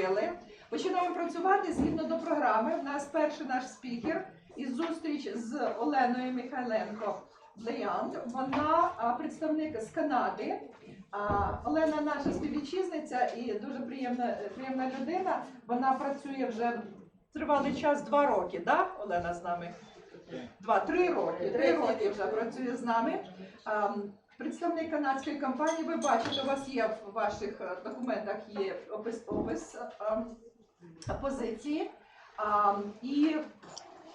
включили. Починаємо працювати згідно до програми. У нас перший наш спікер із зустріч з Оленою Михайленко. Вона представник з Канади. Олена наша співвітчизниця і дуже приємна людина. Вона працює вже тривалий час, 2 роки, да, Олена з нами? 3 роки. 3 роки вже працює з нами. Представник канадської компанії, ви бачите, у вас є в ваших документах є опис позиції. І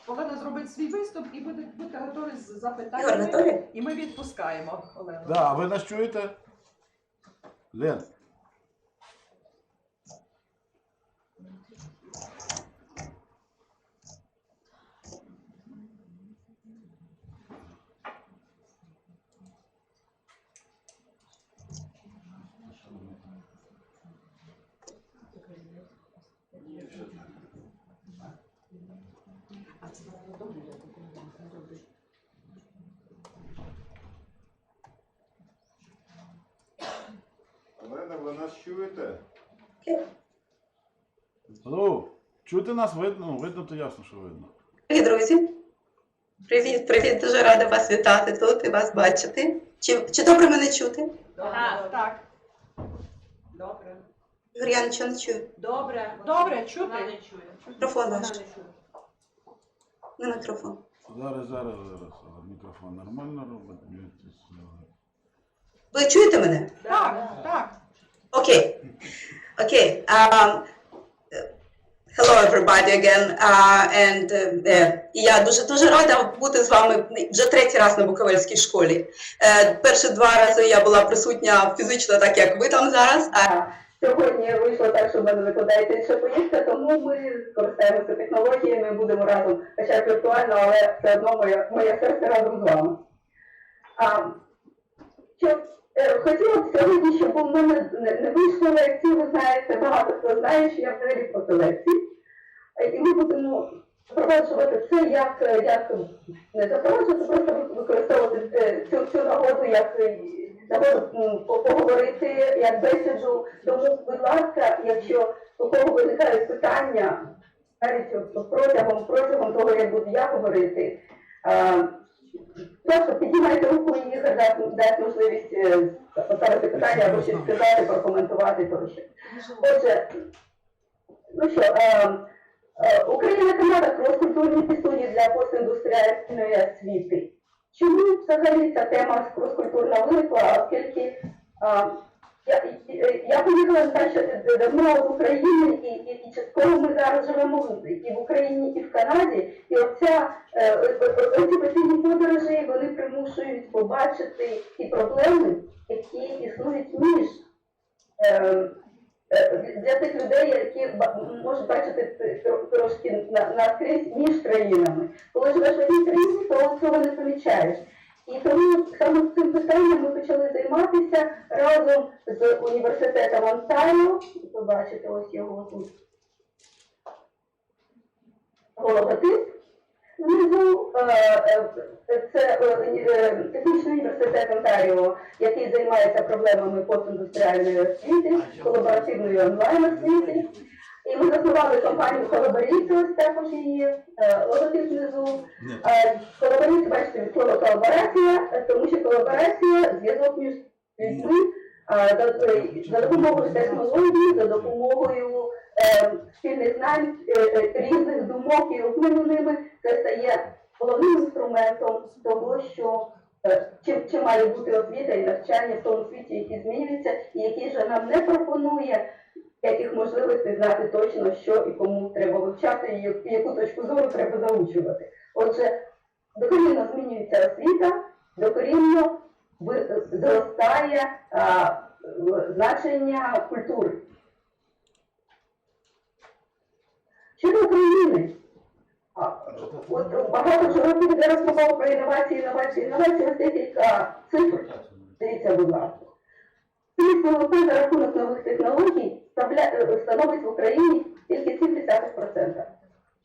Олена зробить свій виступ і будете готові з запитаннями. І ми відпускаємо Олену. Да, а ви нас чуєте? Лен. Олена, ви нас чуєте? Алло, чути нас видно? Видно, то ясно, що видно. Привіт, друзі. Привіт, дуже рада вас вітати тут і вас бачити. Чи добре мене чути? Так. Добре. Ігор, я нічого не чую. Добре, чути. Мікрофон ваш. Не мікрофон. Зараз. Мікрофон нормально робить. Ви чуєте мене? Так. Окей. Hello everybody again. Я дуже рада бути з вами вже 3-й раз на Буковельській школі. Перші 2 рази я була присутня фізично, так як ви там зараз. А сьогодні вийшло так, що в мене викладається інша поїздка, тому ми скористаємося технологіями, будемо разом, хоча й віртуально, але все одно моє серце разом з вами. Хотіла б сьогодні, щоб у мене не вийшло лекції, ви знаєте, багато хто знає, що я взагалі проти лекцій. І ми будемо запроваджувати це як не запроваджувати, просто використовувати цю нагоду як нагоду поговорити, як бесіду. Тому, будь ласка, якщо у кого виникають питання, навіть протягом того, як буду я говорити, просто піднімайте руку і Ігор дасть можливість поставити питання або щось сказати, прокоментувати тощо. Отже, Україна Канада крос-культурні студії для постіндустріальної освіти. Чому взагалі ця тема крос-культурна виникла, оскільки я поїхала ще давно з України, і частково ми зараз живемо і в Україні, і в Канаді. І оці постійні подорожі, вони примушують побачити ті проблеми, які існують між для тих людей, які можуть бачити трошки наскрізь між країнами. Коли живеш в одній країні, то цього не помічаєш. І тому саме з цим питанням ми почали займатися разом з університетом Untitled. Ви бачите, ось його тут логотип. Внизу це технічний університет Онтаріо, який займається проблемами постіндустріальної освіти, колаборативної онлайн-освіти. І ми заснували компанію «Колаборація», ось також її логотип внизу. Колаборація, бачите, від слова «колаборація», тому що колаборація – зв'язок між людьми за допомогою технологій, за допомогою спільних знань, різних думок і обміну ними. Це стає головним інструментом того, що чим має бути освіта і навчання в тому світі, який змінюється, і який же нам не пропонує яких можливостей знати точно, що і кому треба вивчати, і яку точку зору треба заучувати. Отже, докорінно змінюється освіта, докорінно зростає значення культури. Щодо України, багато вже років йде розмова про інновації. Ось декілька цифр. Дивіться, будь ласка. Ріст ВВП за рахунок нових технологій становить в Україні тільки 0,7%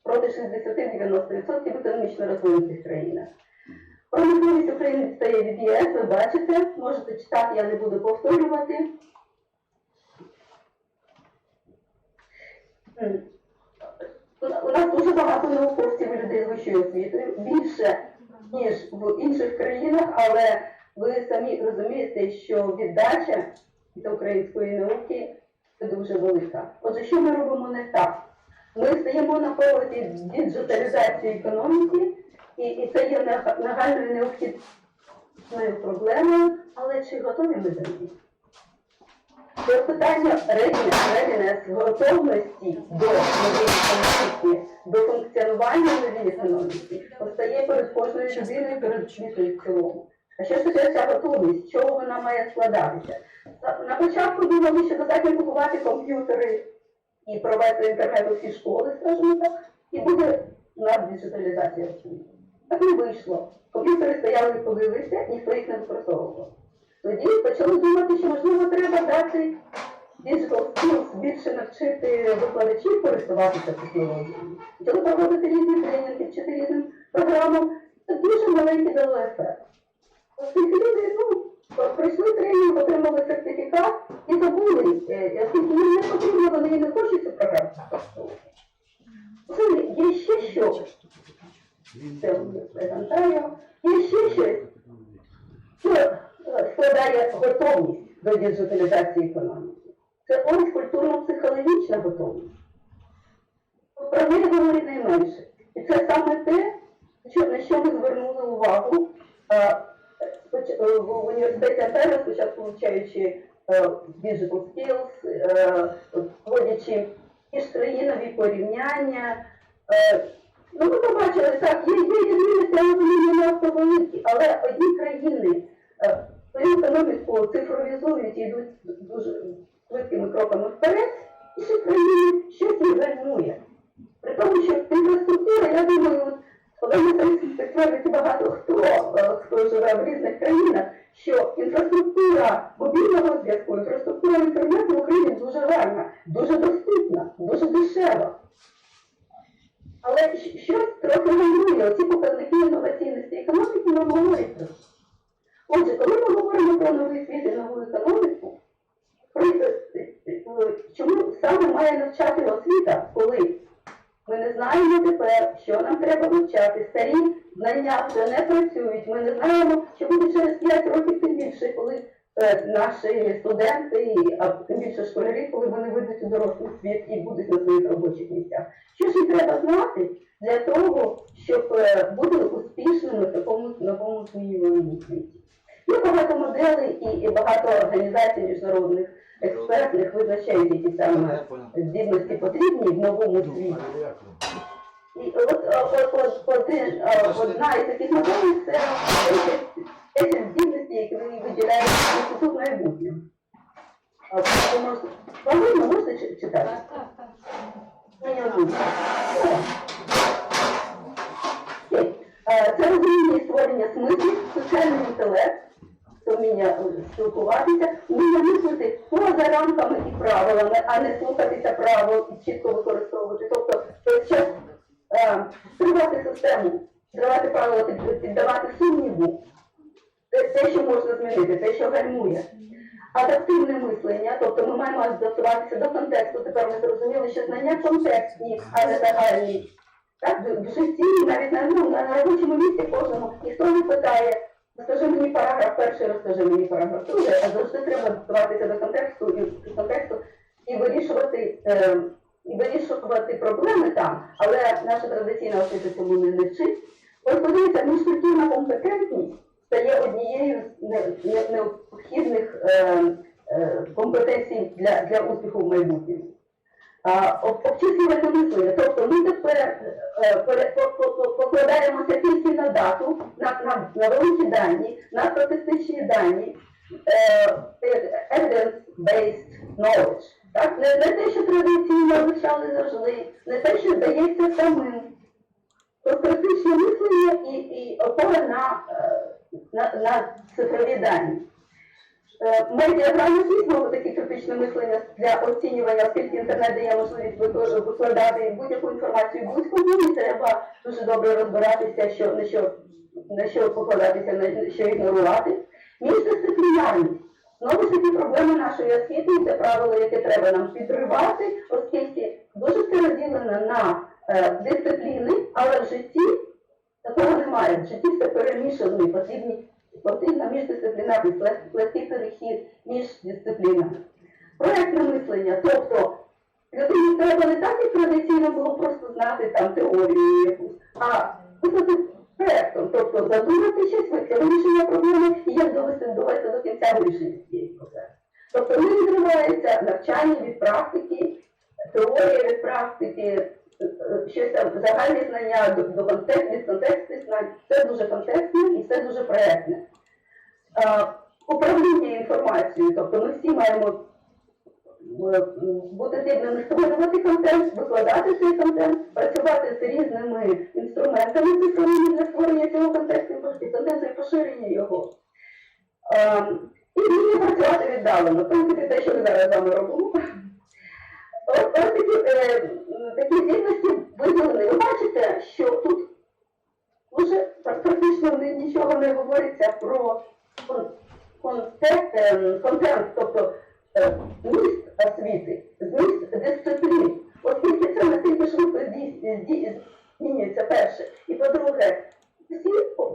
проти 60-90% в економічно розвинутих країнах. Промисловість України відстає від ЄС, ви бачите, можете читати, я не буду повторювати. У нас дуже багато науковців і людей з вищою освітою, більше, ніж в інших країнах, але ви самі розумієте, що віддача до української науки це дуже велика. Отже, що ми робимо не так? Ми стаємо на поводі діджиталізації економіки, і це є нагальною необхідною проблемою, але чи готові ми до неї? Це питання readiness, готовності до нової економіки, до функціонування нової економіки, постає перед кожною людиною, перед світою в цілому. А що ж таке ця готовність? З чого вона має складатися? На початку думали, що достатньо купувати комп'ютери і провести інтернет у всі школи, скажімо так, і буде у нас діджиталізація освіти. Так не вийшло. Комп'ютери стояли і подивилися, ніхто їх не використовував. Тоді почали думати, що, можливо, треба дати digital skills, більше навчити викладачів користуватися технологіями. Почали проводити різні тренінги, вчити різним програмам. Це дуже маленький дало ефект. Оскільки люди, пройшли тренінг, отримали сертифікат і забули, оскільки їм не потрібно, вони не хочуть цю програму. Є ще щось. Це презентаю. Є ще щось, що складає готовність до діджиталізації економіки. Це ось культурно-психологічна готовність. Про неї говорить найменше. І це саме те, на що ми звернули увагу в університеті Онтаріо, спочатку вивчаючи digital skills, вводячи міжкраїнові порівняння. Ми побачили, так, є відмінності, але вони не надто великі, але одні країни свою економіку цифровізують і йдуть дуже швидкими кроками вперед, інші країни щось їх гальмує. При тому, що інфраструктура, я думаю, Олена підтвердить багато хто живе в різних країнах, що інфраструктура мобільного зв'язку, інфраструктура інтернету в Україні дуже гарна, дуже доступна, дуже дешева. Але щось трохи гальмує, оці показники інноваційності економіки нам говорять про це. Отже, коли ми говоримо про новий світ і нову економіку, чому саме має навчати освіта, коли ми не знаємо тепер, що нам треба вивчати, старі знання вже не працюють, ми не знаємо, що буде через 5 років тим більше, коли наші студенти, а тим більше школярі, коли вони вийдуть у дорослий світ і будуть на своїх робочих місцях. Що ж їм треба знати для того, щоб бути успішними в такому новому змінюваному світі? Є багато моделей і багато організацій міжнародних, експертних визначають, які саме здібності потрібні в новому світі. І одна із таких моделей – це 10 здібностей, які виділяють Інститут майбутнього. Можна читати? Це розуміння і створення смислів, соціальний інтелект, вміння спілкуватися, вміння мислити поза рамками і правилами, а не слухатися правил і чітко використовувати. Тобто, час стривати систему, стривати правила, піддавати сумніву, те, що можна змінити, те, що гальмує. Адаптивне мислення, тобто ми маємо адаптуватися до контексту. Тепер ми зрозуміли, що знання контекстні, а не загальні. Так, в житті, навіть на робочому місці кожному, ніхто не питає, розкажи мені параграф перший, розкажи мені параграф другий, а завжди треба адаптуватися до контексту і вирішувати проблеми там, але наша традиційна освіта цьому не вчить. Ось подивіться, міжкультурна компетентність стає однією з необхідних компетенцій для успіху в майбутньому. Обчислювати мислення. Тобто ми тепер покладаємося тільки на дату, на великі дані, на статистичні дані, evidence-based knowledge. Так? Не те, що традиційно вивчали завжди, не те, що здається самим. Тобто критичне мислення і опора на цифрові дані. Медіаграмотність, знову таки критичне мислення для оцінювання, оскільки інтернет дає можливість викладати будь-яку інформацію будь-кому, і треба дуже добре розбиратися, на що покладатися, на що ігнорувати. Міждисциплінарність. Знову ж таки проблема нашої освіти, це правило, яке треба нам підривати, оскільки дуже дисципліни, але в житті такого немає. В житті все перемішано і потрібна міждисциплінарний легкий перехід між дисциплінами. Проєктне мислення, тобто людині треба не так, як традиційно було просто знати там теорію якусь, а писати проєктом, тобто задумати щось, вирішення проблеми і як довести до кінця вирішення цієї проблеми. Тобто не відривається навчання від практики, теорія від практики, щось там загальні знання до контекстних знань. Це дуже контекстне і все дуже проєктне. Управління інформацією, тобто ми всі маємо бути здібними створювати контент, викладати цей контент, працювати з різними інструментами цифровими для створення цього контенту і поширення його. І вміння працювати віддалено. В принципі, те, що ми зараз з вами робимо. Ось такі здібності виділені. Ви бачите, що тут дуже практично нічого не говориться про контент, тобто зміст освіти, зміст дисциплін. Оскільки це настільки швидко змінюється перше. І по-друге, всі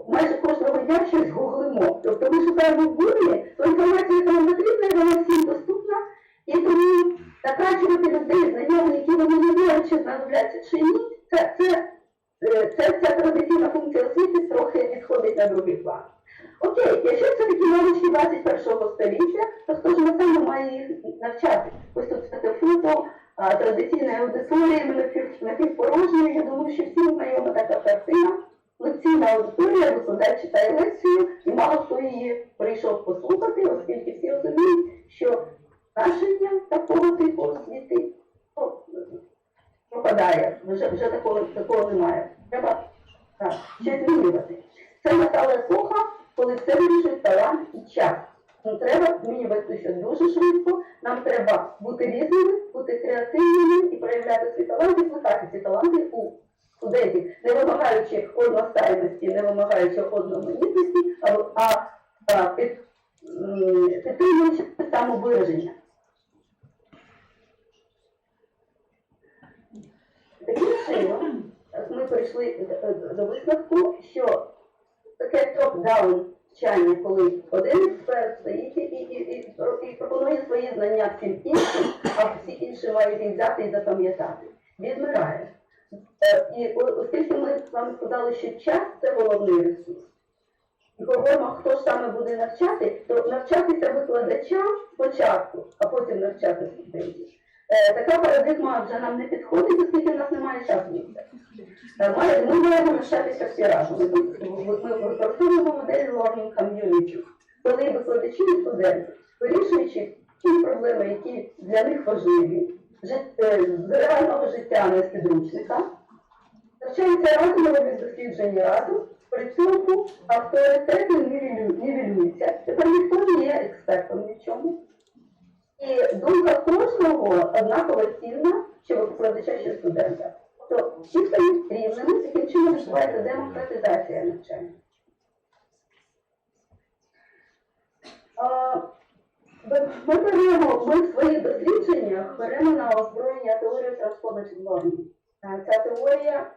майже кожного дня щось гуглимо. Тобто ми шукаємо в Гуглі ту інформацію, яка нам потрібна, і вона всім доступна. І тому накрачувати людей, знайомі, які вони не знають, чи знадобляться чи ні, ця традиційна функція освіти трохи відходить на другий план. Окей, якщо це такі навички 21-го століття, то хто ж саме має їх навчати? Ось тут таке фото традиційної аудиторії, напівпорожньої. Я думаю, що всім знайома така картина. Лекційна аудиторія, викладач читає лекцію, і мало хто її прийшов послухати, оскільки всі розуміють, що наше дня такого типу освіти пропадає. Вже такого немає. Треба щось змінювати. Це настала епоха, коли все вирішує талант і час. Нам треба змінюватися дуже швидко, нам треба бути різними, бути креативними і проявляти свій талант, і плекати ці таланти у студентів, не вимагаючи одностайності, не вимагаючи одноманітності, а підтримуючи самовираження. Таким чином, ми прийшли до висновку, що таке топ-даун вчання, коли один експерт стоїть і пропонує свої знання всім іншим, а всі інші мають їх взяти і запам'ятати, відмирає. І оскільки ми з вами сказали, що час – це головний ресурс, і говоримо, хто ж саме буде навчати, то навчатися викладачам спочатку, а потім навчати студентів. Така парадигма вже нам не підходить, оскільки в нас немає часу місця. Ми маємо навчатися всі разом. Ми використовуємо модель learning community, коли викладачі і студенти, вирішуючи ті проблеми, які для них важливі, з реального життя, не з підручника, навчаються разом, роблять дослідження разом, при цьому авторитети нівелюються. Тепер ніхто не є експертом ні в чому. І думка кожного однаково цінна, що викладача, що студента. Тобто всі стають рівними, таким чином відбувається демократизація навчання. Ми в своїх дослідженнях беремо на озброєння теорію transformative learning. Ця теорія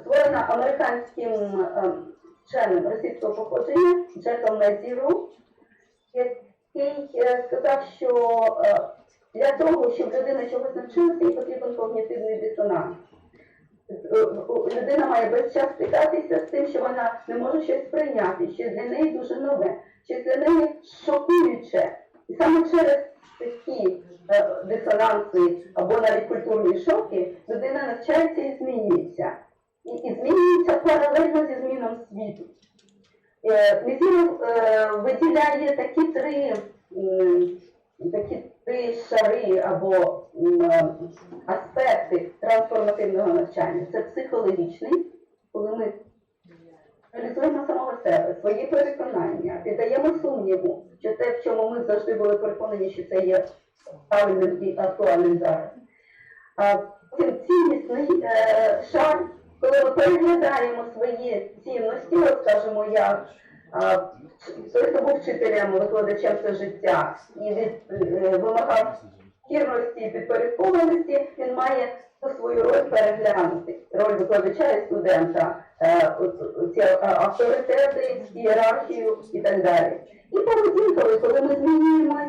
створена американським вченим російського походження Джеком Назіру, який сказав, що для того, щоб людина чогось навчилася, їй потрібен когнітивний дисонанс. Людина має весь час стикатися з тим, що вона не може щось прийняти, що для неї дуже нове, що для неї шокуюче. І саме через такі дисонанси або навіть культурні шоки людина навчається і змінюється. І змінюється паралельно зі зміном світу. Мізіров виділяє такі три шари або аспекти трансформативного навчання. Це психологічний, коли ми реалізуємо самого себе, свої переконання, піддаємо сумніву, що те, в чому ми завжди були переконані, що це є правильним і актуальним зараз. Потім ціннісний шар, коли ми переглядаємо свої цінності, от скажімо, я той, хто був вчителем, викладачем все життя і вимагав покірності і підпорядкованості, він має свою роль переглянути. Роль викладача і студента, ці авторитети, ієрархію і так далі. І поведінково, коли ми змінюємо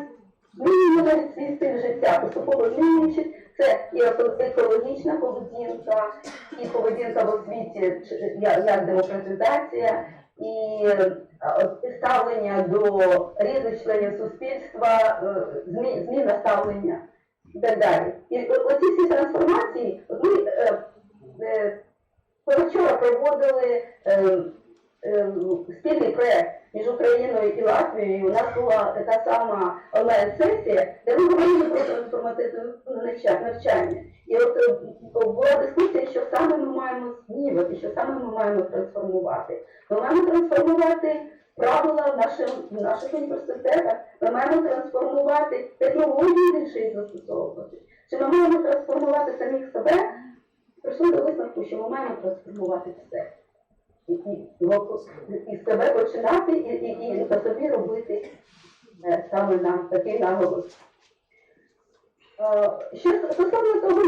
навіть свій стиль життя, поступово змінюючи, це і екологічна поведінка, і поведінка в освіті, як демократизація, і ставлення до різних членів суспільства, зміна ставлення і так далі. І оці всі трансформації, ми вчора проводили спільний проєкт між Україною і Латвією. У нас була така сама онлайн-сесія, де ми говорили про трансформативне навчання. І от була дискусія, що саме ми маємо змінювати, що саме ми маємо трансформувати. Ми маємо трансформувати правила в наших університетах, ми маємо трансформувати технології більше застосовувати. Чи ми маємо трансформувати самих себе? Прийшли до висновку, що ми маємо трансформувати все. І себе починати, і по собі робити саме такий наголос. Стосовно того,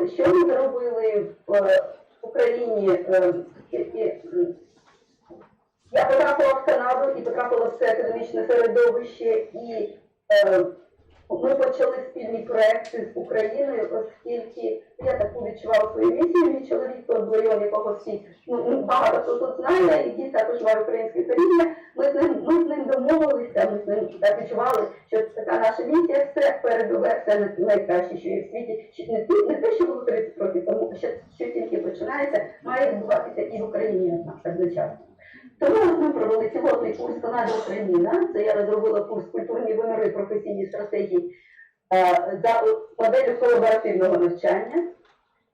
що ми зробили в Україні, я потрапила в Канаду і потрапила в це академічне середовище, і ми почали спільні проекти з Україною, оскільки я таку відчувала свою місію. Мій чоловік то двоєм, якого всі багато хто тут знає, і ті також має українське коріння. Ми з ним домовилися, ми з ним так відчували, що така наша місія, все передове, все найкраще, що є в світі. Не те, що було 30 років тому, що тільки починається, має відбуватися і в Україні одночасно. Тому ми провели пілотний курс «Канада Україна». Це я розробила курс «Культурні виміри і професійні стратегії» за моделлю колаборативного навчання.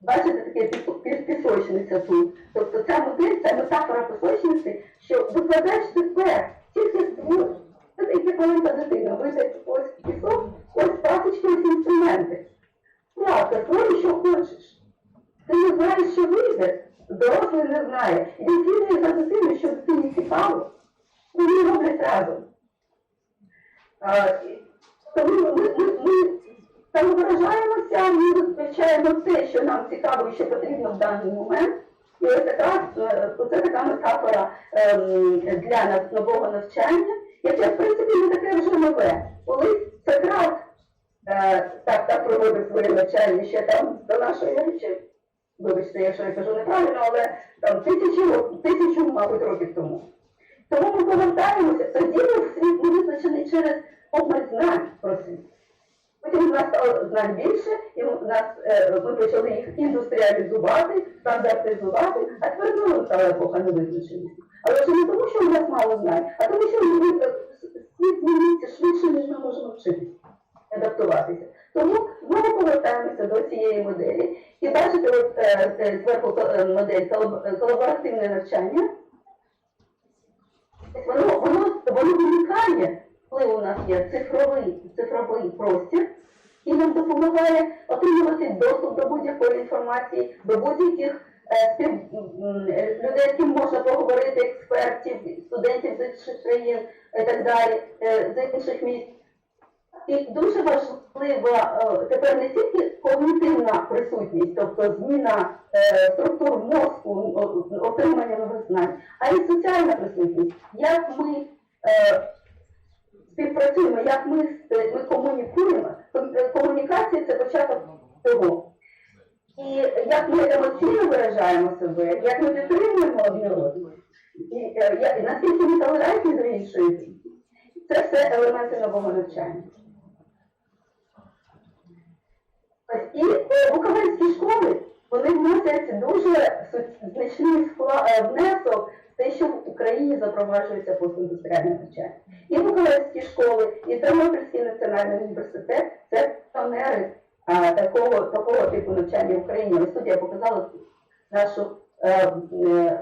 Бачите, таке пісочниця тут. Тобто ця модель, це метафора пісочниці, що викладач тепер тільки створює. Це як маленька дитина. Вийде ось пісок, ось пасочки, ось інструменти. Правда, створюй, що хочеш. Ти не знаєш, що вийде. Дорослий не знає. І він слідує за дитиною, що дитині цікаво. Вони роблять разом. Тому ми самовиражаємося, ми вивчаємо те, що нам цікаво і що потрібно в даний момент. І ось це така метафора для нового навчання, яке, в принципі, не таке вже нове. Колись Сократ так проводив своє навчання ще там до нашої речі. Вибачте, якщо я кажу неправильно, але там тисячу, мабуть, років тому. Тому ми повертаємося, тоді світ не визначений через обмаль знань про світ. Потім у нас стало знань більше, і ми почали їх індустріалізувати, стандартизувати, а тепер знову стала епоха невизначеності. Але вже не тому, що у нас мало знань, а тому, що світ зміниться швидше, ніж ми можемо вчитися, адаптуватися. Тому знову повертаємося до цієї моделі. І бачите, от зверху модель колаборативне навчання. Воно виникає, коли у нас є цифровий простір, і нам допомагає отримувати доступ до будь-якої інформації, до будь-яких людей, з ким можна поговорити, експертів, студентів з інших країн і так далі, з інших місць. І дуже важлива тепер не тільки когнітивна присутність, тобто зміна структур мозку, отримання нових знань, а й соціальна присутність. Як ми співпрацюємо, як ми комунікуємо. Комунікація – це початок того. І як ми емоційно виражаємо себе, як ми підтримуємо одне одного, і наскільки ми толерантні з іншою. Це все елементи нового навчання. І буковельські школи, вони вносять дуже значний внесок в те, що в Україні запроваджується постіндустріальне навчання. І буковельські школи, і Тернопільський національний університет – це піонери такого типу навчання в Україні. Ось тут я показала нашу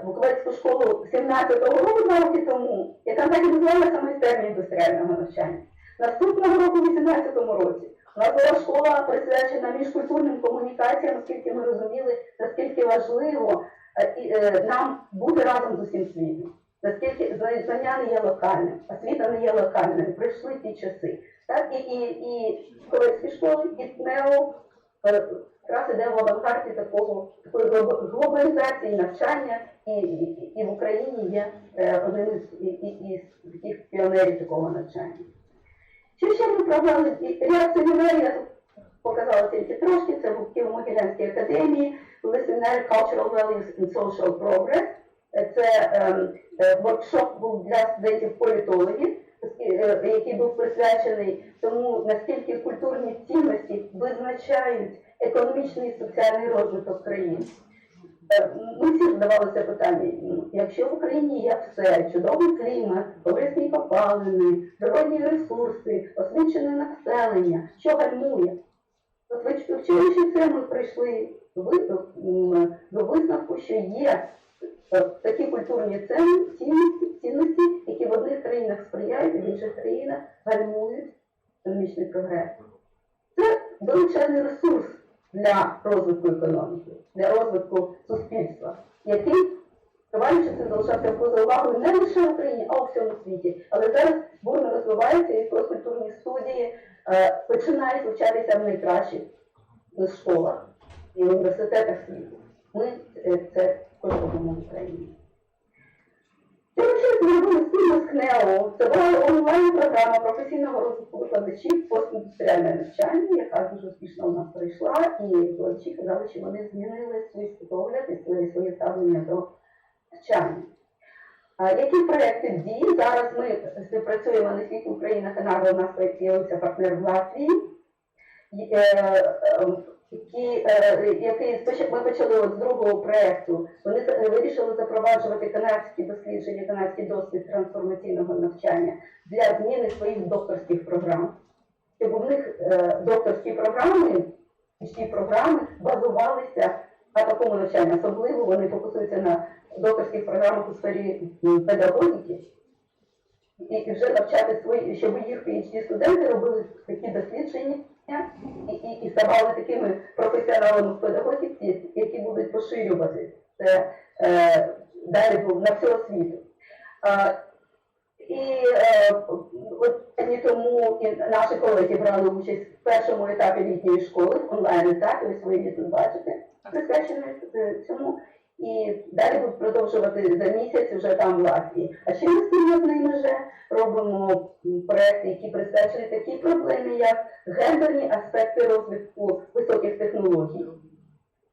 буковельську школу 17-го року, 2 роки тому, яка так і називалася майстерня індустріального навчання. Наступного року, в 18-му році, у нас була школа присвячена міжкультурним комунікаціям, оскільки ми розуміли, наскільки важливо нам бути разом з усім світом. наскільки знання не є локальним, освіта не є локальною, пройшли ті часи. Так? І Буковельські школи, і ТНЕО якраз іде в авангарді такої глобалізації навчання, і в Україні є один із таких піонерів такого навчання. Що ще ми провели? Ряд семінарів, я тут показала тільки трошки, це був в Києво-Могилянській академії, були семінари Cultural Values and Social Progress. Це воркшоп був для студентів-політологів, який був присвячений тому, наскільки культурні цінності визначають економічний і соціальний розвиток країн. Ми всі задавалися питання, якщо в Україні є все, чудовий клімат, корисні копалини, природні ресурси, освічене населення, що гальмує? От вчора це ми прийшли до висновку, що є такі культурні цінності, які в одних країнах сприяють, а в інших країнах гальмують економічний прогрес. Це величезний ресурс для розвитку економіки, для розвитку суспільства, який, триваючи це, залишався поза увагою не лише в Україні, а у всьому світі. Але зараз бурно розвивається і посткультурні студії починають вивчатися в найкращих школах і університетах світу. Ми це робимо в Україні. Цього часу ми робили спільно з КНЕО. Це була онлайн-програма професійного розвитку викладачів постіндустріальне навчання, яка дуже успішно у нас пройшла, і викладачі казали, що вони змінили свій світогляд і своє ставлення до навчання. Які проєкти в дії? Зараз ми співпрацюємо на світі Україна, Канада, у нас з'явився партнер в Латвії, який ми почали з другого проєкту. Вони вирішили запроваджувати канадські дослідження, канадський досвід трансформаційного навчання для зміни своїх докторських програм. Щоб у них докторські програми, ці програми базувалися на такому навчанні. Особливо вони фокусуються на докторських програмах у сфері педагогіки. І вже навчати свої, щоб їх PhD-студенти робили такі дослідження і ставали такими професіоналами в педагогіці, які будуть поширювати це далі на всього світу. Тому і наші колеги брали участь в першому етапі літньої школи, в онлайн-етапі, ось ви її тут бачите, присвячений цьому. І далі будуть продовжувати за місяць вже там в Латвії. А ще ми спільно з ними вже робимо проекти, які присвячені такій проблемі, як гендерні аспекти розвитку високих технологій.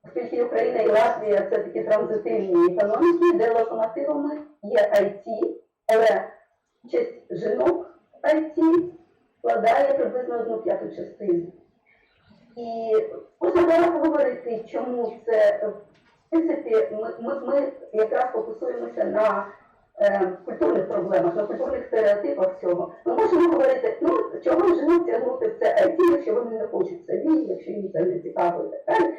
Оскільки Україна і Латвія – це такі транзитивні економіки, де локомотивами є IT, але участь жінок в IT складає приблизно 1/5 частину. І можна багато говорити, чому це. В принципі, ми якраз фокусуємося на культурних проблемах, на культурних стереотипах цього. Ми можемо говорити, чого жінок тягнути в це IT, якщо вони не хочуть самі, якщо їм це не цікаво і так далі.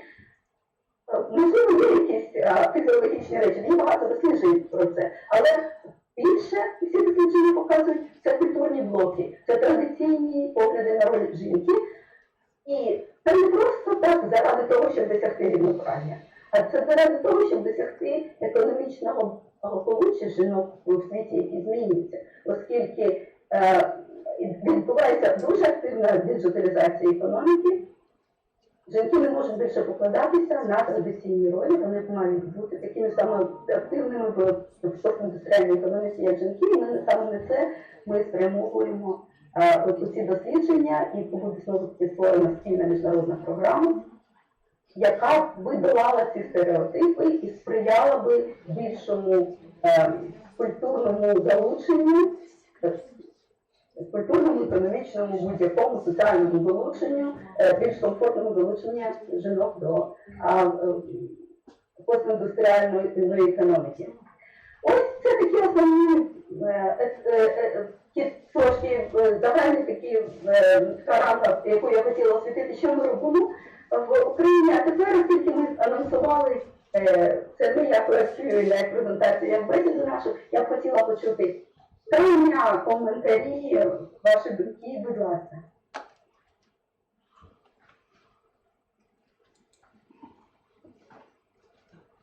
Можливо, є якісь фізіологічні речі, є багато досліджень про це, але більше всі дослідження показують, це культурні блоки, це традиційні погляди на роль жінки. І це не просто так заради того, щоб досягти рівноправ'я. А це заради того, щоб досягти економічного благополуччя жінок у світі, який змінюється. Оскільки відбувається дуже активна диджиталізація економіки, жінки не можуть більше покладатися на традиційні ролі, вони мають бути такими самими активними в постіндустріальній економіці, як жінки, і саме на це ми спрямовуємо ці дослідження, і буде знову створена спільна міжнародна програма, яка би долала ці стереотипи і сприяла би більшому культурному залученню, культурному, економічному, будь-якому соціальному залученню, більш комфортному залученню жінок до постіндустріальної економіки. Ось це такі основні трошки загальні такі рамка, яку я хотіла освітити, що ми робимо в Україні. А тепер, оскільки ми анонсували, це не я працюю, як презентацію, як бесіду нашу, я б хотіла почути питання, коментарі, ваші думки, будь ласка.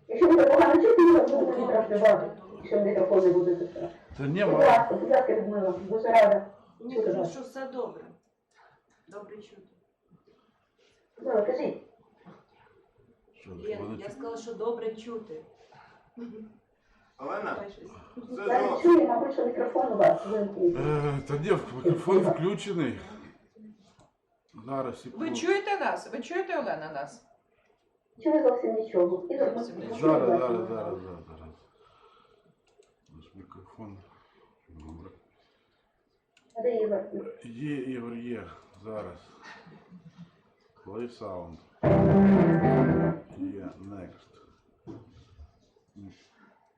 Якщо буде погано чути, я буду транслювати. якщо мікрофон не буде записати. Та ні, Будь мама. ласка, Людмила, дуже рада. Мені кажуть, що все добре. Добре чути. Людмила, кажіть. Що, Я сказала, що добре чути. Олена, це Я не чую, мабуть, що мікрофон у вас вимкнений. Та ні, мікрофон включений. Зараз, секунду. Ви чуєте нас? Ви чуєте, Олена, нас? Чую зовсім нічого. Ігор, Зовсім нічого. Зараз. Наш мікрофон. Добре. А де Ігор? Є, Ігор, є. Зараз. Play sound. Є, next.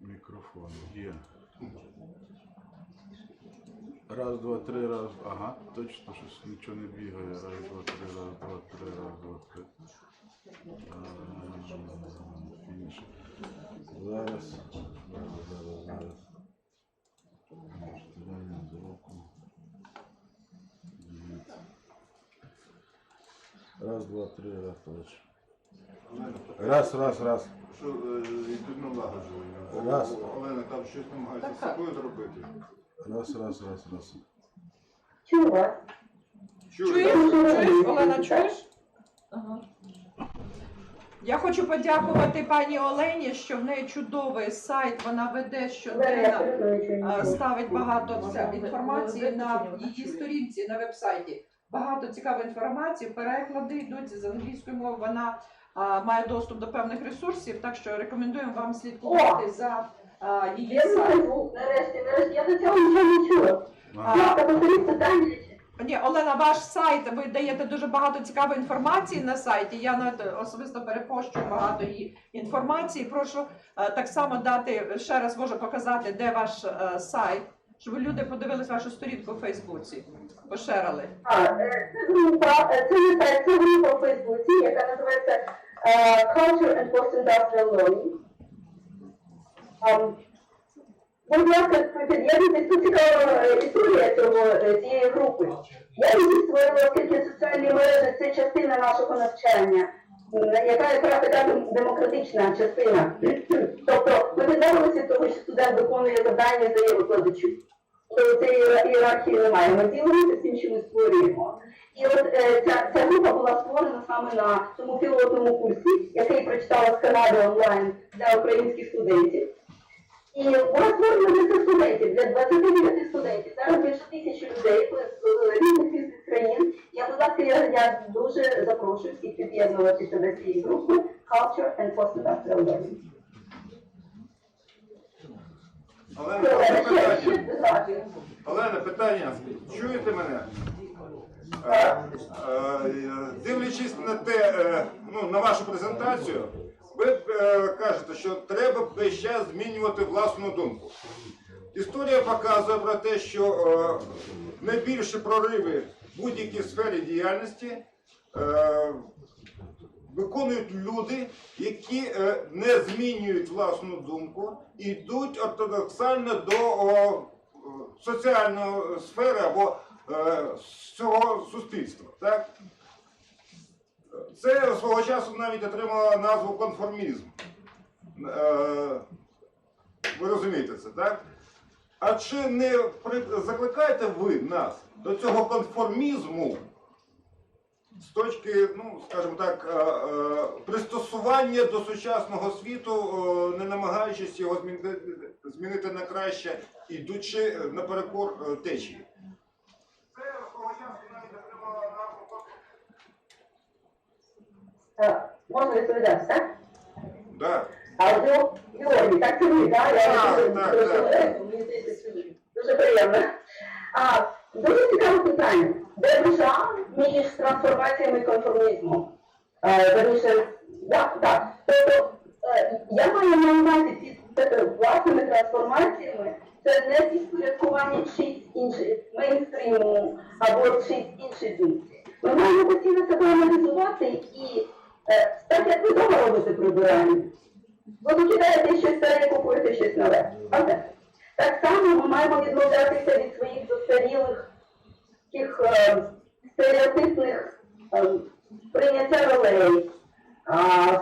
Мікрофон, є. Раз, два, три, раз. Ага, точно, щось нічого не бігає. Раз, два, три, раз, два, три, раз, два, три. Фініш. Зараз. Налаштування звуку. Раз, два, три, раз, точно. Раз. що йдуть налагоджування. Раз. Олена там щось намагається з собою зробити. Раз. Чую вас. Чуєш? Олена, чуєш? Ага. Я хочу подякувати пані Олені, що в неї чудовий сайт, вона веде Олена, я щоденно, абсолютно нічого не чую. ставить багато інформації на її сторінці, на веб-сайті. Багато цікавої інформації, переклади йдуть з англійської мови, вона має доступ до певних ресурсів, так що рекомендуємо вам слідкувати за її Я сайтом. знаю звук, нарешті, я до цього нічого не чула. Ласка, повторіть питання. Ні, Олена, ваш сайт, ви даєте дуже багато цікавої інформації на сайті. Я навіть особисто перепощу багато її інформації. Прошу так само дати, ще раз можу показати, де ваш сайт, щоб люди подивились вашу сторінку в Фейсбуці, пошерили. Це група, це не сайт, це група у Фейсбуці, яка називається Culture and Post-Industrial Learning. Будь ласка, під'єднуйтесь, тут цікава історія цієї групи. Я її створила, оскільки соціальні мережі – це частина нашого навчання, яка така демократична частина. Тобто ми відмовилися від того, що студент виконує завдання і здає викладачу. Тобто цієї ієрархії немає. Ми ділимося з тим, що ми створюємо. І от ця група була створена саме на тому пілотному курсі, який прочитала з Канади онлайн для українських студентів. І була створена для цих студентів, для 29 студентів. Зараз більше 1000 людей з різних країн. Будь ласка, я дуже запрошую всіх під'єднуватися до цієї групи Culture and Post-Industrial Learning. Олена, питання. Чуєте мене? Дивлячись на на вашу презентацію, ви кажете, що треба весь час змінювати власну думку. Історія показує про те, що найбільші прориви в будь-якій сфері діяльності виконують люди, які не змінюють власну думку і йдуть ортодоксально до соціальної сфери або цього суспільства. Так? Це свого часу навіть отримало назву конформізм. Ви розумієте це, так? А чи не закликаєте ви нас до цього конформізму з точки, скажімо так, пристосування до сучасного світу, не намагаючись його змінити на краще, ідучи наперекор течії? Це свого часу навіть отримало назву конформізм. Можна відповідати, так? Так. Георгій, так це ви, так? Дуже приємно. Дуже цікаве питання. Де межа між трансформаціями і конформізмом? Так. Тобто, я маю на увазі під власними трансформаціями, це не підпорядкування чиїсь інших мейнстріму або чиїсь іншої думки. Ми маємо постійно себе аналізувати і так, як ви вдома робите прибирання. Ви викидаєте щось старе, купуєте щось нове. Так само ми маємо відмовлятися від своїх застарілих таких стереотипних прийняття ролей,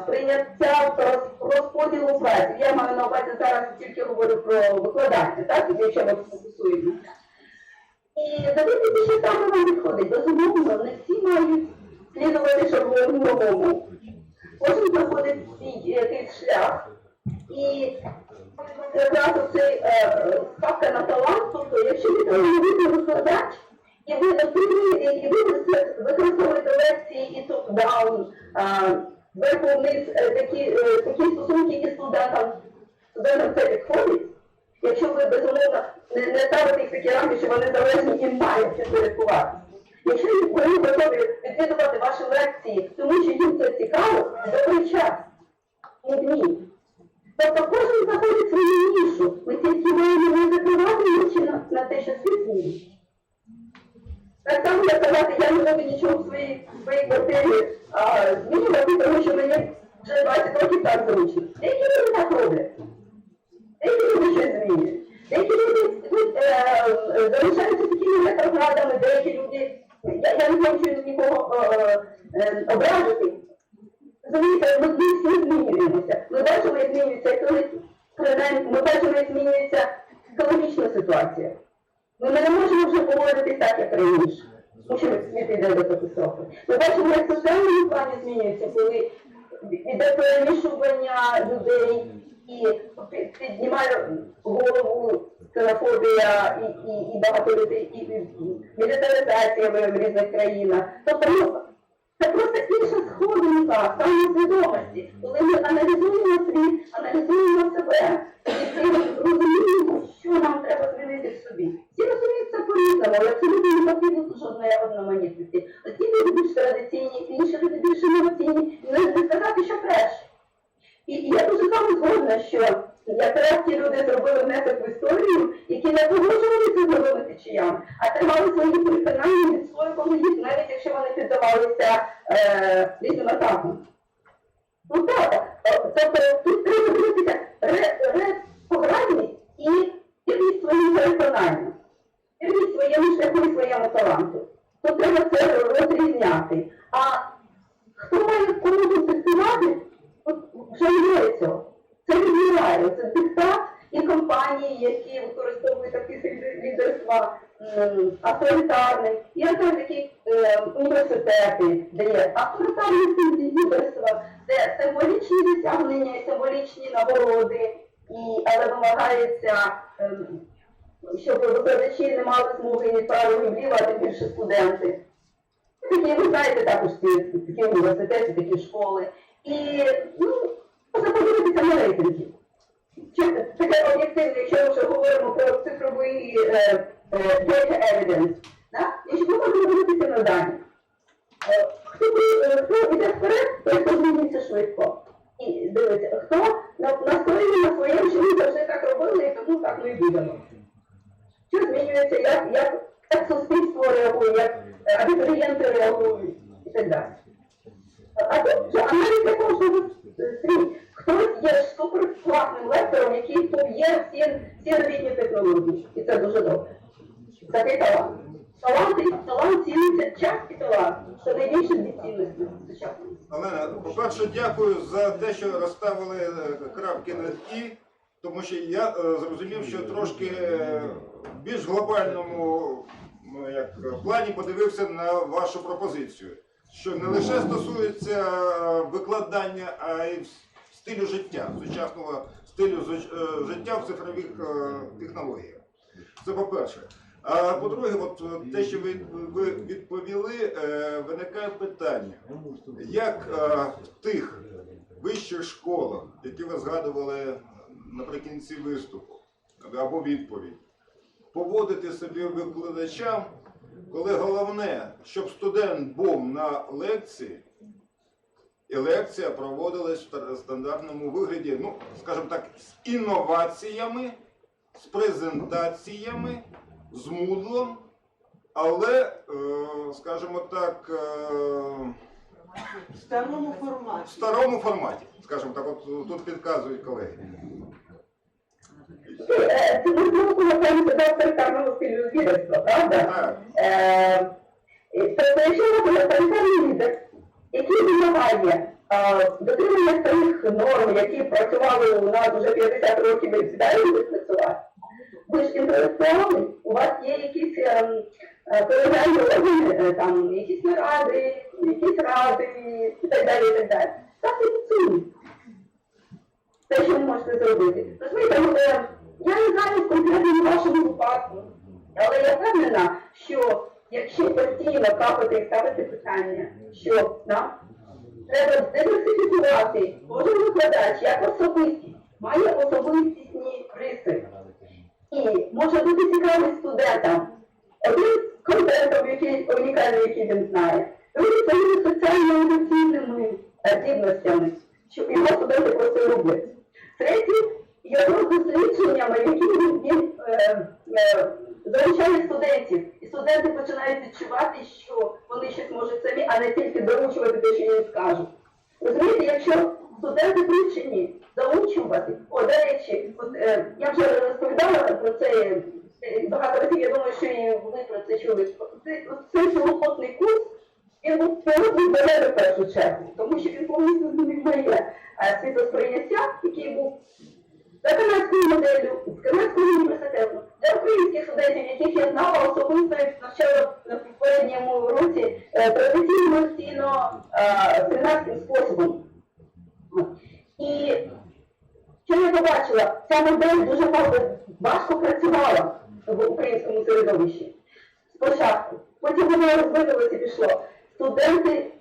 сприйняття розподілу праці. Я маю на увазі зараз тільки говорю про викладання, так, якщо ми фокусуємося. І дивитися, що саме вам підходить. Безумовно, не всі мають слідувати шаблону новому. Кожен проходить свій якийсь шлях. І якраз оцей ставка на талант, тобто, якщо ви талановитий викладач, і ви отримуєте, і ви використовуєте лекції і топ-даун, зверху вниз такі стосунки, які студентам це підходить, якщо ви безумовно не ставите їх такі рамки, що вони залежні і мають підпорядкуватися. Якщо вони готові відвідувати ваші лекції, тому що їм це цікаво, добрий час. Ні. Тобто кожен знаходить свою нішу. Ми тільки маємо не закривати очі на те, що світ змінить. Так само, як казати, я не можу нічого в своїй квартирі змінювати, тому що мені вже 20 років так зручно. Деякі люди так роблять. Деякі люди щось змінюють. Деякі люди залишаються такими ретроградами, деякі люди, я не хочу нікого ображити. Розумієте, ми всі змінюємося. Ми бачимо, як змінюється тренд, ми бачимо, як змінюється екологічна ситуація. Ми не можемо вже поводитись так, як раніше, тому що світ йде до катастрофи. Ми бачимо, як в соціальному плані змінюється, коли йде перемішування людей і піднімає голову ксенофобія і багато людей, і мілітаризація в різних країнах. Тобто, це просто інша сходинка самосвідомості, коли ми аналізуємо світ, аналізуємо себе, і розуміємо, що нам треба змінити в собі. Всі розуміють це по-різному, але абсолютно не потрібно жодної одноманітності. Одні люди більш традиційні, інші люди більш інноваційні, і не сказати, що краще. І я дуже саме згодна, що якраз ті люди зробили внесок в історію, які не погоджувалися з новими течіями, а тримали свої переконання, відстоювали їх, навіть якщо вони піддавалися різним атакам. Ну так, тобто тут треба дивитися ретроградність і вірність своїм переконанням, вірність своєму шляху і своєму таланту. Тут треба це розрізняти. А хто має кому диктувати, вже немає цього. Це відмірає, це диктат і компанії, які використовують такі лідерства авторитарних, і такі університети, де є авторитарні лідерства, де символічні досягнення і символічні нагороди, але вимагається, щоб викладачі не мали змоги ні вправо, ні вліво, а тим більше студенти. Такі, ви знаєте, також такі університети, такі школи. І, можна подивитися на рейтинги. Таке об'єктивне, якщо ми вже говоримо про цифровий data evidence, якщо ми можемо дивитися на дані. Хто йде вперед, той хто змінюється швидко. І дивиться, хто настроєний на своєму, що ми завжди так робили, і тому так ми і будемо. Що змінюється, як суспільство реагує, як абітурієнти реагують і так далі. А тут вже аналіз кожного стрій. Хтось є суперкласним лектором, який поб'є всі новітні технології. І це дуже добре. Такий талант. Талант цінується час і талант. Це найбільше цінності сучасності. Олена, по-перше, дякую за те, що розставили крапки над «і», тому що я зрозумів, що трошки в більш глобальному плані подивився на вашу пропозицію. Що не лише стосується викладання, а й стилю життя, сучасного стилю життя в цифрових технологіях. Це по-перше. А по-друге, от те, що ви відповіли, виникає питання, як в тих вищих школах, які ви згадували наприкінці виступу, або відповідь, поводити собі викладачам, коли головне, щоб студент був на лекції, і лекція проводилась в стандартному вигляді, скажімо так, з інноваціями, з презентаціями, з мудлом, але, скажімо так, в старому форматі. В старому форматі, скажімо так, от тут підказують колеги. Це можливо, напевно, до авторитарного стилю лідерства, правда? Тобто, якщо ви авторитарний лідер, який вимагає дотримання старих норм, які працювали у нас вже 50 років і далі будуть працювати. Ви ж інтелектуали, у вас є якісь колегіальні органи, там, якісь наради, якісь ради і так далі, і так далі. Так і працюють. Те, що ви можете зробити. Розумієте, я не знаю в конкретному вашому випадку, але я впевнена, що якщо постійно капати і ставити питання, що треба диверсифікувати, кожен викладач як особистість, має особистісні риси. І може бути цікавий студентам один контентом, який унікальний, який він знає, другий своїми соціально-емоційними здібностями, що його студенти просто люблять. Третій його дослідженнями, які він залучає студентів. І студенти починають відчувати, що вони щось можуть самі, а не тільки заучувати те, що їм скажуть. Розумієте, якщо студенти привчені заучувати, до речі, я вже розповідала про це багато разів, я думаю, що і ви про це чули. Цей пілотний курс, він був пілотний бере в першу чергу, тому що він повністю змінює світосприйняття, який був за канадською моделлю, з канадського університету, для українських студентів, яких я знала, особисто навчала в попередньому році традиційно семінарським способом. І що я побачила, ця модель дуже важко працювала в українському середовищі спочатку. Потім воно розвинулося і пішло. Студенти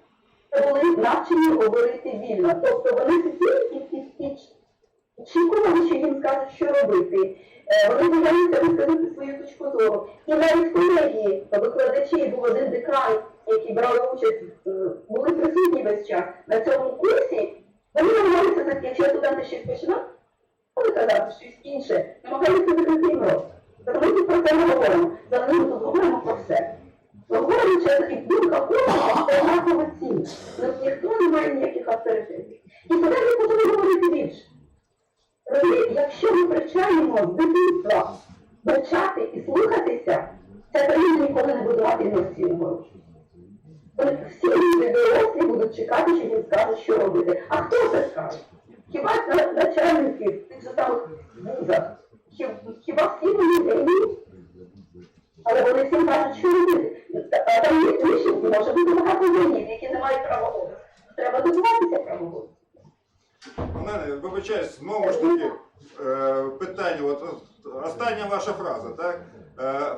були навчені говорити вільно. Тобто вони сиділи і очікували, що їм скажуть, що робити. Вони боялися висказати свою точку зору. І навіть колеги, викладачі, був один декан, який брав участь, були присутні весь час на цьому курсі. Вони намагалися, якщо студенти щось починали казати, щось інше, намагалися закрити їм рот. Тому ми про це не говоримо. За ним тут говоримо про все. Ми говоримо чесно, і думка кожного це однаково цінна. Ніхто не має ніяких авторитетів. І студенти почали говорити більше. Розумієте, якщо ми привчаємо з дитинства вивчати і слухатися, ця країна ніколи не буде мати інноваційного. Всі люди дорослі будуть чекати, що їм скажуть, що робити. А хто це скаже? Хіба начальники в тих же самих вузах? Хіба всі вони війні? Але вони всім кажуть, що робити. А там є інші, може бути багато воїнів, які не мають права голосу. Треба добуватися права голосу. Вибачаюсь, знову ж таки, питання, от остання ваша фраза, так?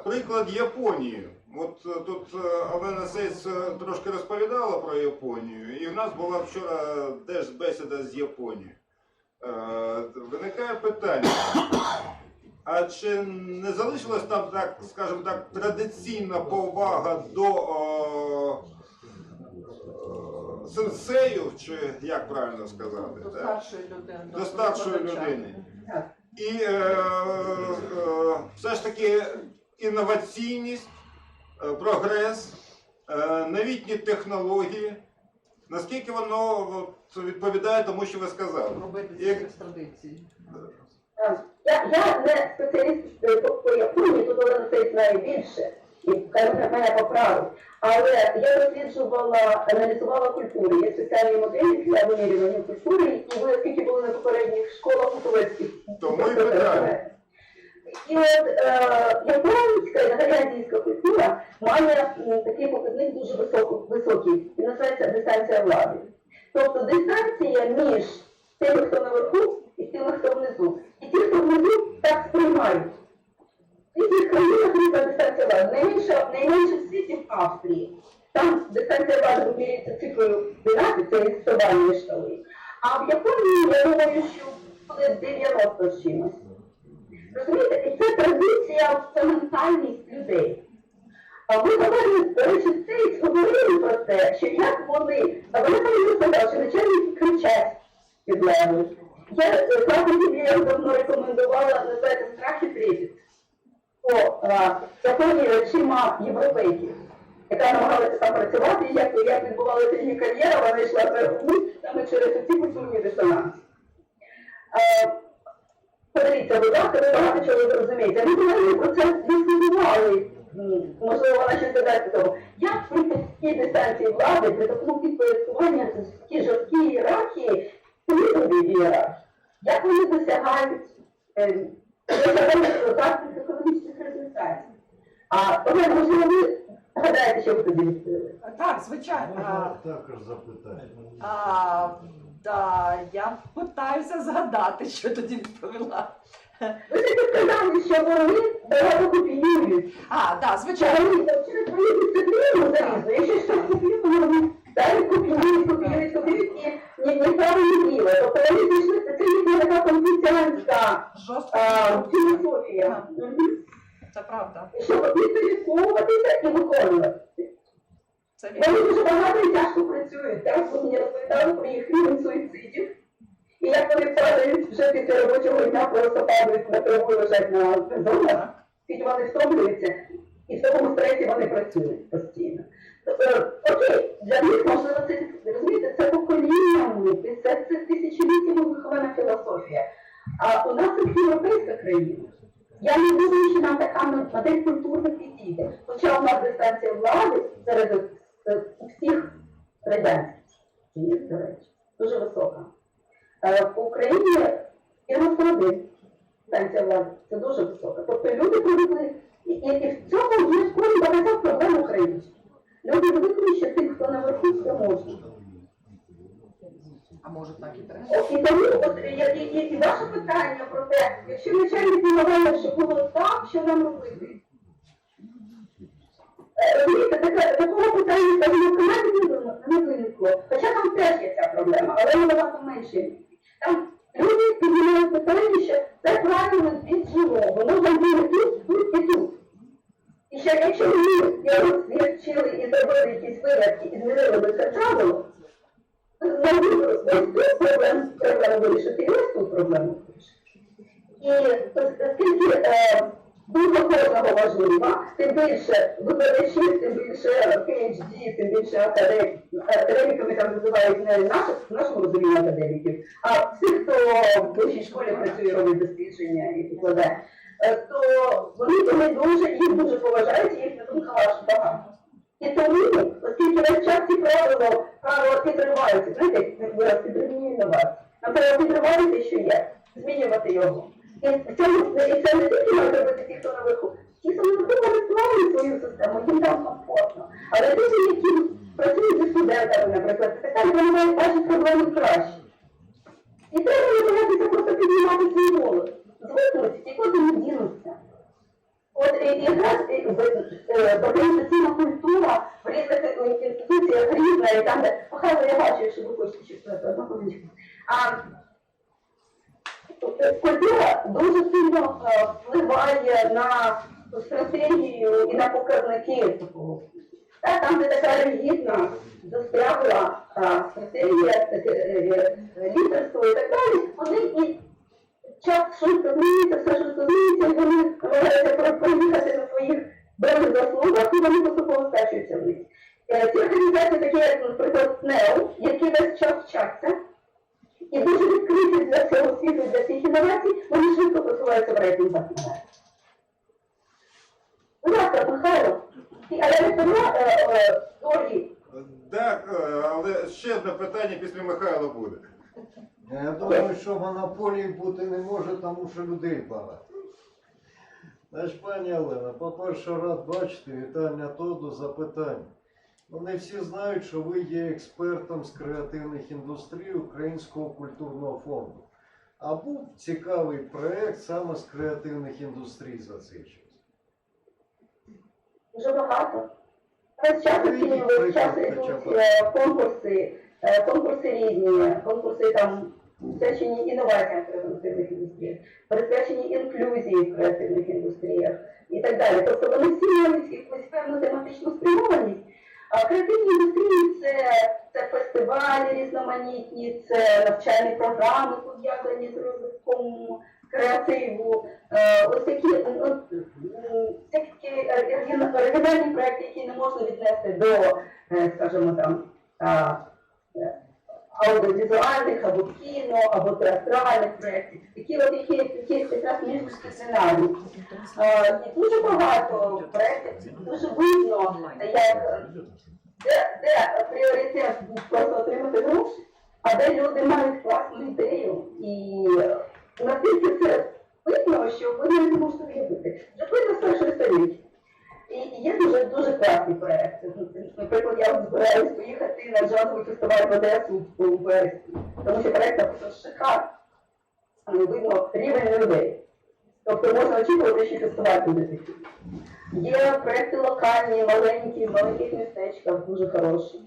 Приклад Японії. От тут Олена Сейц трошки розповідала про Японію, і в нас була вчора теж бесіда з Японією. Виникає питання, а чи не залишилась там, так, скажімо так, традиційна повага до сенсею, чи як правильно сказати? До старшої людини. До старшої людини. І все ж таки інноваційність, прогрес, новітні технології, наскільки воно відповідає тому, що ви сказали? Робити це з традиції. Я не спеціаліст по Японії, тут Олена Сейц знає більше, і мене поправить. Але я досліджувала, аналізувала культуру. Є спеціальні моделі для вимірювання культури, і ви, оскільки були на попередніх школах буковельських. Тому і питання. І от японська і азійська культура має такий показник дуже високий, і називається дистанція влади. Тобто дистанція між тими, хто наверху, і тими, хто внизу. І ті, хто внизу, так сприймають. В різних країнах різна дистанція влади. Найменше в світі в Австрії. Там дистанція влади вимірюється цифрою 12, це із собальної школи. А в Японії, я думаю, що буде 90 з чимось. Розумієте, і це традиція, це ментальність людей. А ви говорили, до речі, Сейц говорили про те, що як вони сказали, що начальники кричать підлеглих. Я давно рекомендувала назвати «Страх і трепет» по Японії речима європейців, яка намагалася там працювати, і як відбувалася її кар'єра, вона йшла вверх-вниз, саме через ці культурні дисонанси. Подивіться, будь ласка, ви багато чого зрозумієте. Ми говорили про це, дискутували, можливо, вона ще згадається того. Як при такій дистанції влади, при такому підпорядкуванні, такі жорсткі ієрархії. Як вони досягають власних економічних результатів? Олена, можливо, ви гадаєте, що ви тоді відповіли? Так, звичайно. Можна також запитати. Да, я питаюся згадати, що тоді відповіла. Ви таки сказали, що вони багато копіюють. Да, звичайно. Вони через свою дисципліну залізли. Якщо щось копіюють, вони далі копіюють і ніхто не діло. Тобто вони пішли, це їхня така конфуціанська філософія. Це правда. Щоб підпорядковуватися і виконувати. Це Вони дуже багато і тяжко працюють. Так, ви мені розповідали про їх рівень суїцидів. І як вони падають вже після робочого дня, просто падають на траву, лежать на зонах, скільки вони втомлюються, і в такому стресі вони працюють постійно. Тобто, окей, для них, можливо, це, розумієте, це поколіннями, це тисячоліттями вихована філософія. А у нас як європейська країна. Я не думаю, що нам така модель культурно підійде. Хоча у нас дистанція влади серед всіх радянських, до речі, дуже висока. В Україні 91 дистанція влади. Це дуже висока. Тобто люди привикли, і в цьому є школі багато проблем українських. Люди звикли, що тим, хто наверху, все можна. А може так і треба? І тому, і ваше питання про те, якщо начальник не говорив, що було так, що нам робити? Розумієте, такого питання, скажімо, в Канаді не виникло. Хоча там теж є ця проблема, але вона набагато менше. Там люди піднімають питання, що це правильно від живого, можна бути тут і тут. І що якщо ми його свідчили і зробили якісь винятки і змінили би це правило, ось тут проблему вирішити, і ось тут проблему вирішити. І оскільки дуже кожного важлива, тим більше викладачів, тим більше PhD, тим більше академіками там називають не в нашому розумінні академіків, а всіх, хто в вищій школі працює, робить дослідження і викладає, то вони їх дуже поважають, і їхня думка багато. І тому, оскільки весь час ці правила підриваються, знаєте, як вираз підривні інновації, нам треба підривати, що є, змінювати його. І це не тільки мають робити ті, хто наверху. Ті, хто наверху, вони створюють свою систему, їм там комфортно. Але люди, які працюють зі студентами, наприклад, так далі, вони мають бачити проблеми краще. І треба не боятися просто піднімати свій голос. Звикнуть, і куди не дінуться. От якраз організаційна культура в різних інституціях різна, і там, де, Михайло, я бачу, якщо ви хочете щось сказати, одну хвилинку. Культура дуже сильно впливає на стратегію і на показники такого. Там, де така ригідна, застрягла стратегія, лідерство і так далі, вони і час швидко змінюється, все швидко змінюється, і вони намагаються проїхати на своїх добрих заслугах, і вони поступово скачуються вниз. Ці організації, такі як, наприклад, СНЕО, які весь час вчаться, і дуже відкриті для всього світу, для всіх інновацій, вони швидко просуваються в рейтингах. Будь ласка, Михайло, а я відповіла Олі. Так, але ще одне питання після Михайла буде. Я думаю, що монополії бути не може, тому що людей багато. Значить, пані Олена, по-перше, рад бачити, вітання до запитань. Не всі знають, що ви є експертом з креативних індустрій Українського культурного фонду. А був цікавий проєкт саме з креативних індустрій за цей час. Дуже багато. Весь час оцінюють, час йдуть конкурси різні, конкурси там присвячені інноваціям в креативних індустріях, присвячені інклюзії в креативних індустріях і так далі. Тобто вони всі мають якусь певну тематичну спрямованість. А креативні індустрії це фестивалі різноманітні, це навчальні програми, пов'язані з розвитком креативу, ось такі оригінальні проекти, які не можна віднести до, скажімо там, аудіовізуальних, або кіно, або театральних проєктів, які якраз міждисциплінарні. І дуже багато проєктів, дуже видно, де пріоритет просто отримати гроші, а де люди мають класну ідею, І наскільки це видно, що ви не можете уявити. Вже видно з першої сторінки. І є дуже класні проекти. Наприклад, я збираюсь поїхати на джазовий фестиваль в Одесу у вересні, тому що проект просто шикарний. Видно рівень людей. Тобто можна очікувати, що фестиваль буде такий. Є проекти локальні, маленькі, в маленьких містечках, дуже хороші.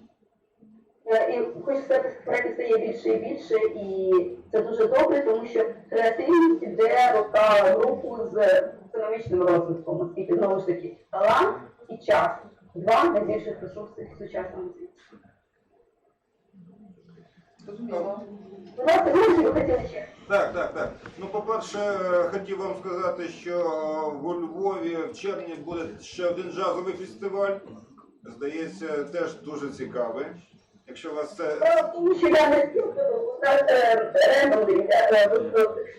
І хочу сказати, проєктів стає більше і більше, і це дуже добре, тому що креативність йде в групу з економічним розвитком, оскільки, знову ж таки, талант і час – два найбільших ресурси в сучасному світі. Будь ласка, ви хотіли ще? Так. Ну, по-перше, хотів вам сказати, що у Львові в червні буде ще один джазовий фестиваль. Здається, теж дуже цікавий. Якщо вас це... Тому що я не спів, у нас рендомний,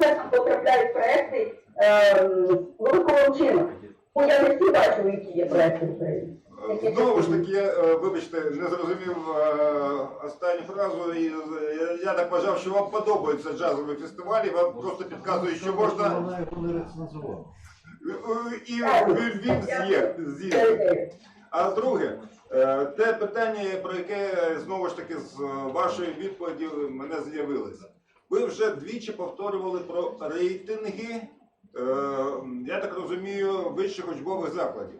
часом потрапляють проекти випадковим чином. Бо я не всі бачу, які є проекти в Україні. Знову ж таки, вибачте, не зрозумів останню фразу. Я так вважав, що вам подобаються джазові фестивалі, вам просто підказують, що можна... Вона його не рецензувала. І він з'їде. А друге, те питання, про яке, знову ж таки, з вашої відповіді мене з'явилося. Ви вже двічі повторювали про рейтинги, я так розумію, вищих учбових закладів.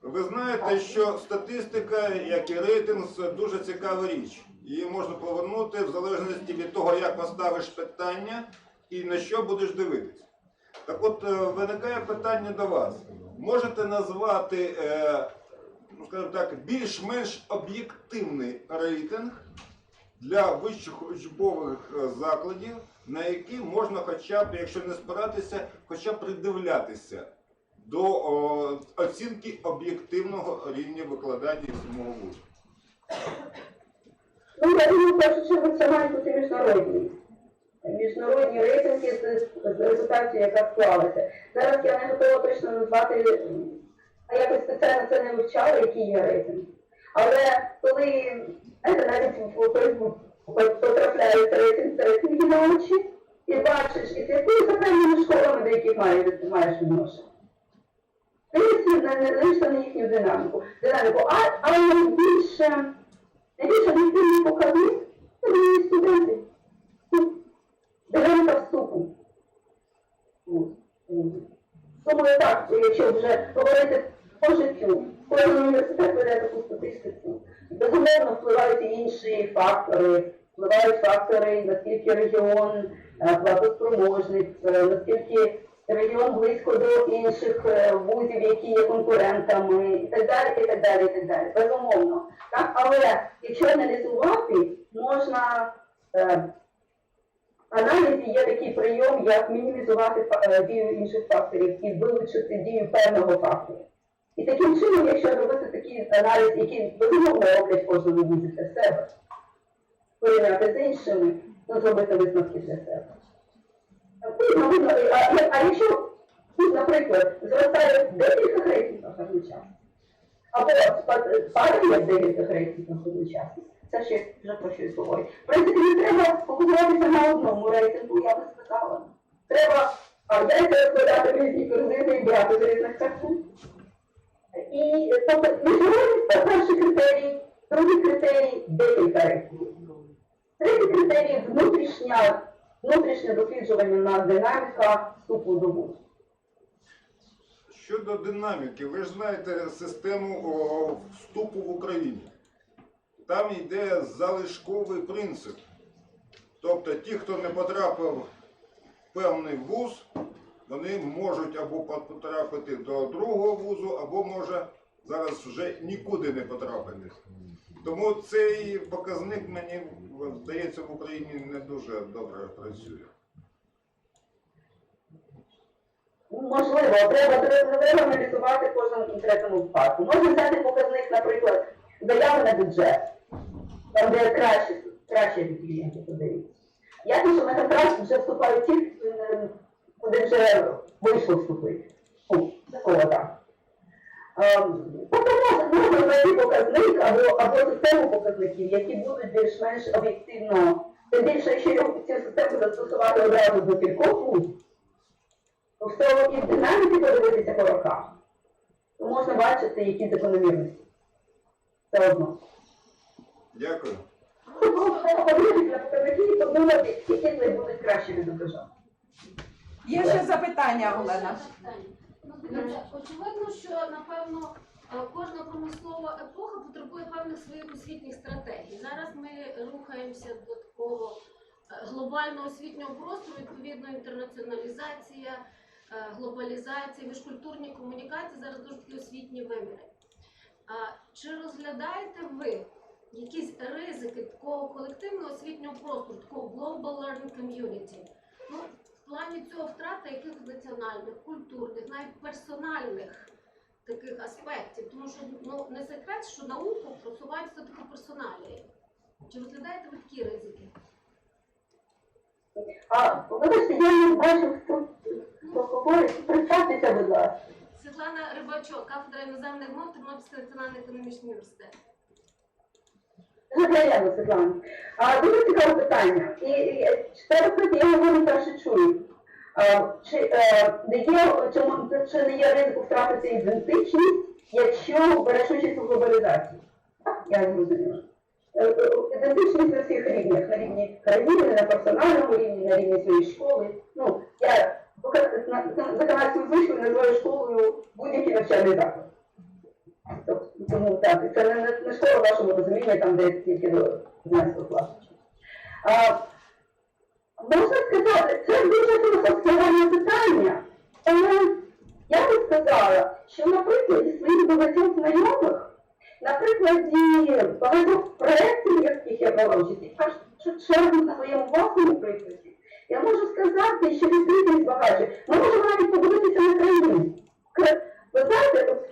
Ви знаєте, що статистика, як і рейтинг, це дуже цікава річ. Її можна повернути в залежності від того, як поставиш питання і на що будеш дивитися. Так от, виникає питання до вас. Можете назвати, скажімо так, більш-менш об'єктивний рейтинг для вищих учбових закладів, на які можна хоча б, якщо не спиратися, хоча б придивлятися до оцінки об'єктивного рівня викладання і самого вузу? Ну, я думаю, в першу чергу це мають бути міжнародні. Міжнародні рейтинги з результатів, яка склалася. Зараз я не готова точно назвати, а якось спеціально це не вивчала, які є рейтинги. Але коли, навіть у Facebook потрапляється рейтинги на очі, і бачиш, і слідкуєш за певними школами, до яких маєш відношення. Дивишся на їхню динаміку. Але найбільше об'єктивний показник – це були студенти. Динаміка вступу. Тому так, якщо вже говорити по життю, кожен університет веде таку статистику. Безумовно, впливають і інші фактори. Впливають фактори, наскільки регіон платоспроможний, наскільки регіон близько до інших вузів, які є конкурентами, і так далі, і так далі, і так далі. Безумовно. Так? Але якщо аналізувати, можна... В аналізі є такий прийом, як мінімізувати дію інших факторів і вилучити дію певного фактору. І таким чином, якщо робити такий аналіз, який безумовно роблять кожному вузі для себе, порівняти з іншими, то зробити висновки для себе. А якщо, наприклад, зростає декілька рейтингів одночасно, або падає декілька рейтингів одночасно, це ще вже про щось говорить. В принципі, не треба фокусуватися на одному рейтингу, я би сказала. Треба яйця розкладати в різні корзини і брати з різних картин. І, тобто, міжнародність – це перший критерій, другий критерій – декілька рейтингів. Третій критерій – внутрішнє досліджування на динаміка вступу до вузу. Щодо динаміки, ви ж знаєте систему вступу в Україні. Там йде залишковий принцип. Тобто ті, хто не потрапив в певний вуз, вони можуть або потрапити до другого вузу, або може зараз вже нікуди не потрапити. Тому цей показник, мені здається, в Україні не дуже добре працює. Можливо, треба аналізувати кожному конкретному випадку. Можна взяти показник, наприклад, заяви на бюджет, там де краще від клієнтів подивіться. Ясно, що на контракт вже вступають ті, куди вже вийшло вступити. Такого так. Тобто можна знайти показник або систему показників, які будуть більш-менш об'єктивно Тим більше, якщо цю систему застосувати одразу до кількох вузів, то все і в динаміці подивитися по роках, то можна бачити, які закономірності. Все одно. Дякую. Це просто подивитися на показники і подумати, які з них будуть краще відображати. Є ще запитання, Олена? Ну, дивіться, очевидно, що, напевно, кожна промислова епоха потребує певних своїх освітніх стратегій. Зараз ми рухаємося до такого глобального освітнього простору, відповідно, інтернаціоналізація, глобалізація, міжкультурні комунікації, зараз дуже такі освітні виміри. Чи розглядаєте ви якісь ризики такого колективного освітнього простору, такого global learning community? Ну, в плані цього втрати якихось національних, культурних, навіть персональних таких аспектів, тому що не секрет, що науку просувають все-таки персоналії. Чи розглядаєте ви такі ризики? Вибачте, я не бачу, хто говорить. Представтеся, будь ласка. Світлана Рибачок, кафедра іноземних мов, Тернопільський національний економічний університет. Дуже приємно, Світлана. Дуже цікаве питання. І я його перше чую. Чи не є ризику втратити ідентичність, якщо береш участь у глобалізації? Я зрозуміла. Ідентичність на всіх рівнях. На рівні країни, на персональному рівні, на рівні своєї школи. Ну, я за канадською звичкою називаю школою будь-який навчальний заклад. Тому так, це не школа в вашому розумінні, там де тільки до 11 класу. Можна сказати, це дуже філософське питання, але я би сказала, що на прикладі своїх багатьох знайомих, на прикладі багатьох проєктів, яких я брала участь, і чергу на своєму власному прикладі, я можу сказати, що відкритість багатше. Ми можемо навіть подивитися на країну. Ви знаєте, от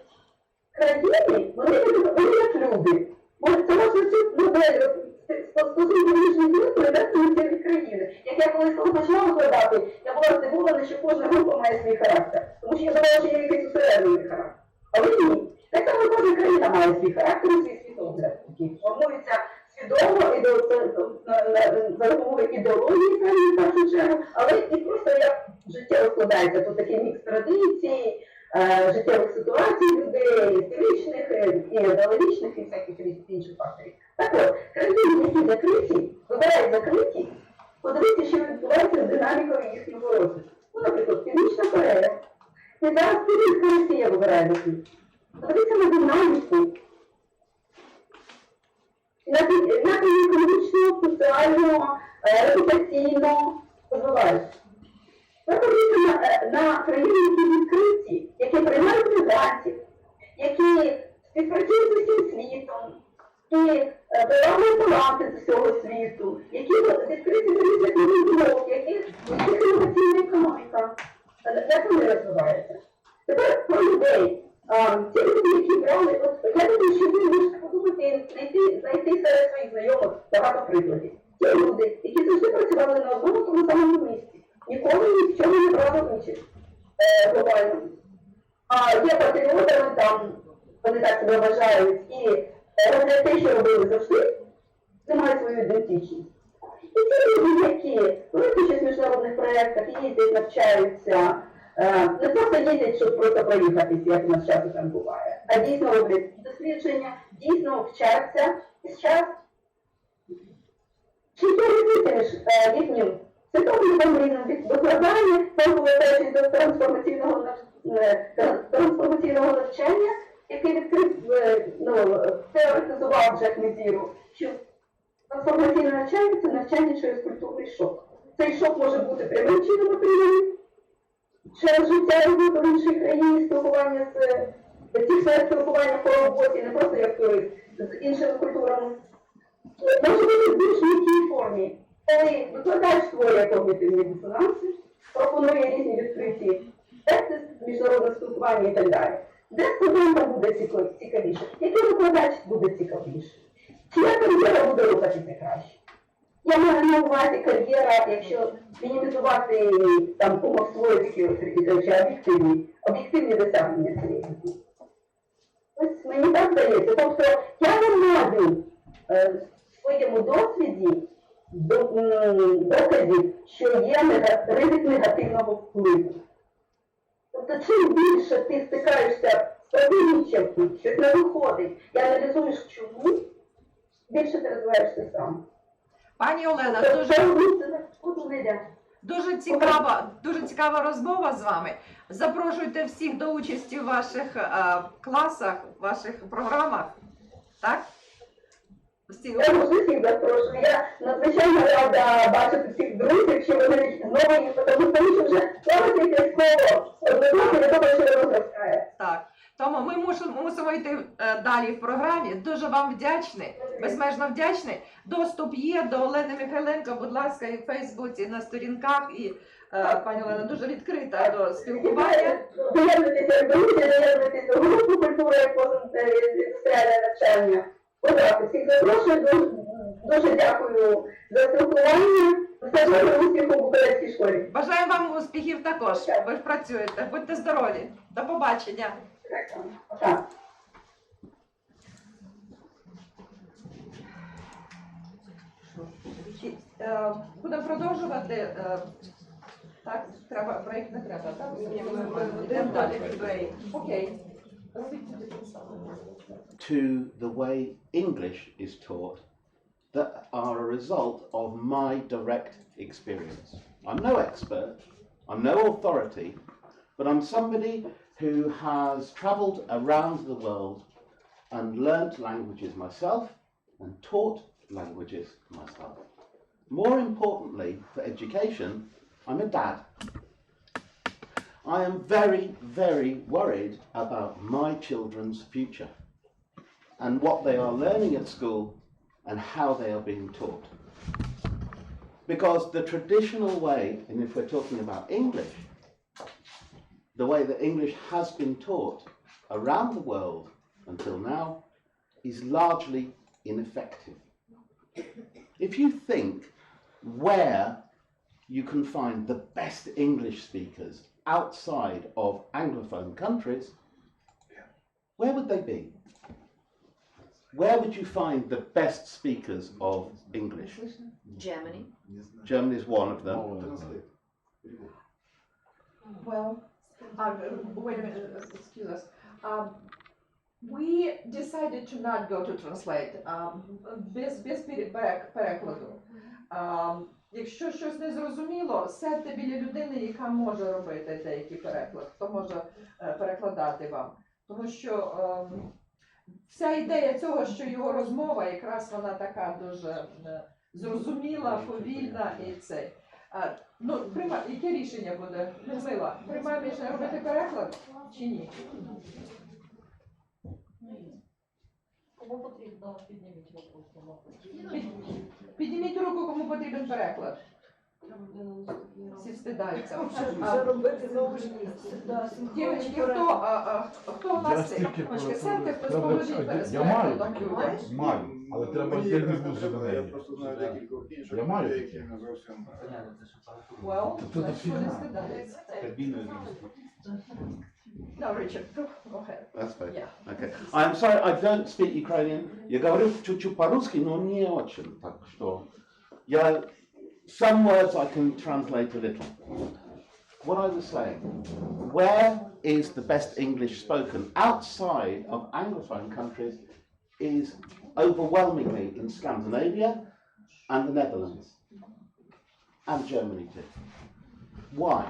країни, вони як люди. Це можна цю модель стосунки між людьми передати на цілі країни. Як я колись почала викладати, я була здивована, що кожна група має свій характер. Тому що я думала, що є якийсь усереднений характер. Але ні. Так само кожна країна має свій характер і свій світогляд, який формується свідомо за допомогою ідеології, в першу чергу, але і просто як життя складається. Тут такий мікс традицій, життєвих ситуацій людей, історичних, і ідеологічних, і всяких інших факторів. Так от, країни, які закриті, вибирають закриті, подивіться, що відбувається з динамікою їхнього розвитку. Ну, наприклад, Північна Корея. І зараз Північна Росія вибирає закриті. Подивіться на динаміку, на економічну, соціальну, репутаційну розвиваються. Ви подивіться на країни, які відкриті, які приймають мігрантів, які співпрацюють з усім світом, які приваблюють таланти з усього світу, які відкриті до різних мов, які інноваційна економіка. Як вони розвиваються? Тепер про людей. Ті люди, які брали, я думаю, що ви можете подумати, знайти серед своїх знайомих багато прикладів. Ті люди, які завжди працювали на одному тому самому місці, ніколи ні в чому не брали участь глобально. Є патріотами, там, вони так себе вважають, і роблять те, що робили завжди, це має свою ідентичність. І ті люди, які беруть участь в міжнародних проєктах, їздять, навчаються, не просто їздять, щоб просто проїхатися, як у нас часто там буває, а дійсно роблять дослідження, дійсно вчаться і зараз. Чи є різниця між їхнім світоглядом різним викладання, повертаючись до трансформаційного навчання, який відкрив, теоретизував Джек Мезіру, що трансформаційне навчання – це навчання через культурний шок. Цей шок може бути прямим чином отриманий, через життя роботи в іншій країні, спілкування спілкування по роботі, не просто як турист, з іншими культурами. Може бути в більш м'якій формі, коли викладач створює когнітивні дисонанси, пропонує різні відкриті тексти з міжнародного спілкування і так далі. Де студентам буде цікавіше? Який викладач буде цікавіше? Чия кар'єра буде рухатися краще? Я маю на увазі кар'єра, якщо мінімізувати там кумовство такі чи об'єктивні досягнення цієї дитини. Ось мені так здається. Тобто я не можу в своєму досвіді доказів, що є ризик негативного впливу. Тобто, чим більше ти стикаєшся з протиріччям, щось не виходить, і аналізуєш чому, більше ти розвиваєшся сам. Пані Олена, дуже цікава розмова з вами. Запрошуйте всіх до участі в ваших класах, в ваших програмах. Так? Я всіх запрошую. Я надзвичайно рада бачити всіх друзів, що вони нові, тому що вже слово слово, однозначно не того, що воно зростає. Так. Тому ми мусимо йти далі в програмі. Дуже вам вдячний, безмежно вдячний. Доступ є до Олени Михайленко, будь ласка, і в Фейсбуці, і на сторінках. І пані Олена дуже відкрита до спілкування. Доєднуйтеся до друзів, доєднуйтеся до групи культури і постіндустріальне навчання. Будь ласка, всіх запрошую. Дуже дякую за спілкування. Все ж успіху в Буковельській школі. Бажаю вам успіхів також. Ви ж працюєте. Будьте здорові. До побачення. Так. Будемо продовжувати. Так, треба брейк, не треба, так? Йдемо далі. Брейк. Окей. To the way English is taught that are a result of my direct experience. I'm no expert, I'm no authority, but I'm somebody who has travelled around the world and learnt languages myself and taught languages myself. More importantly, for education, I'm a dad. I am very, very worried about my children's future and what they are learning at school and how they are being taught. Because the traditional way, and if we're talking about English, the way that English has been taught around the world until now is largely ineffective. If you think where you can find the best English speakers outside of Anglophone countries, where would they be? Where would you find the best speakers of English? Germany. Germany is one of them. Well, wait a minute, excuse us. We decided to not go to translate без перекладу. Якщо щось не зрозуміло, сядьте біля людини, яка може робити деякий переклад, хто може перекладати вам. Тому що вся ідея цього, що його розмова, якраз вона така дуже зрозуміла, повільна і це. Ну, яке рішення буде? Людмила, приймаємо рішення робити переклад чи ні? Кому потрібно, підніміть руку. Підніміть руку, кому потрібен переклад. Всі встидаються. Вже робити наушники. Дівчатки, хто у нас цей? Сядьте, хтось поможіть з перекладом. Маю, але треба віддільний бути до неї. Я просто знаю декількох інших, Я маю які таке. не зовсім... Well, значить, вони встидаються. No, Richard, go ahead. That's fine. Yeah. Okay. I'm sorry, I don't speak Ukrainian. Я говорю чуть-чуть по-русски, но не очень. Так что some words I can translate a little. What I was saying, where is the best English spoken outside of Anglophone countries is overwhelmingly in Scandinavia and the Netherlands and Germany too. Why?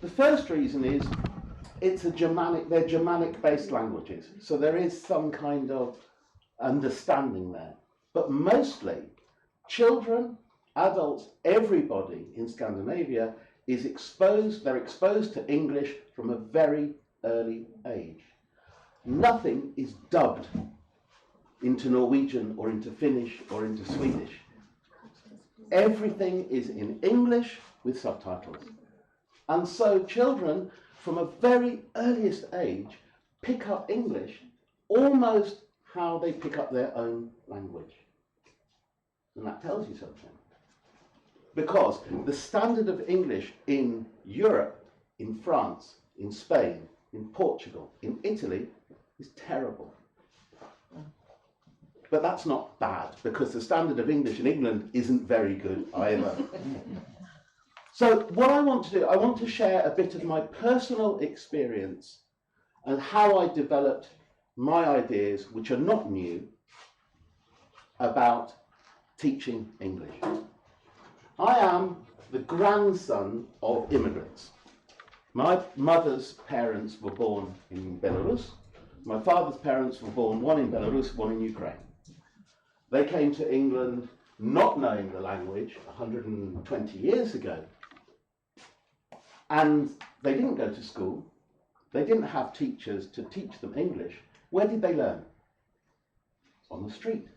The first reason is they're Germanic-based languages, so there is some kind of understanding there. But mostly, children, adults, everybody in Scandinavia they're exposed to English from a very early age. Nothing is dubbed into Norwegian or into Finnish or into Swedish. Everything is in English with subtitles. And so children from a very earliest age pick up English almost how they pick up their own language. And that tells you something. Because the standard of English in Europe, in France, in Spain, in Portugal, in Italy is terrible. But that's not bad, because the standard of English in England isn't very good either. So what I want to do, I want to share a bit of my personal experience and how I developed my ideas, which are not new, about teaching English. I am the grandson of immigrants. My mother's parents were born in Belarus. My father's parents were born, one in Belarus, one in Ukraine. They came to England not knowing the language 120 years ago. And they didn't go to school. They didn't have teachers to teach them English. Where did they learn? On the street.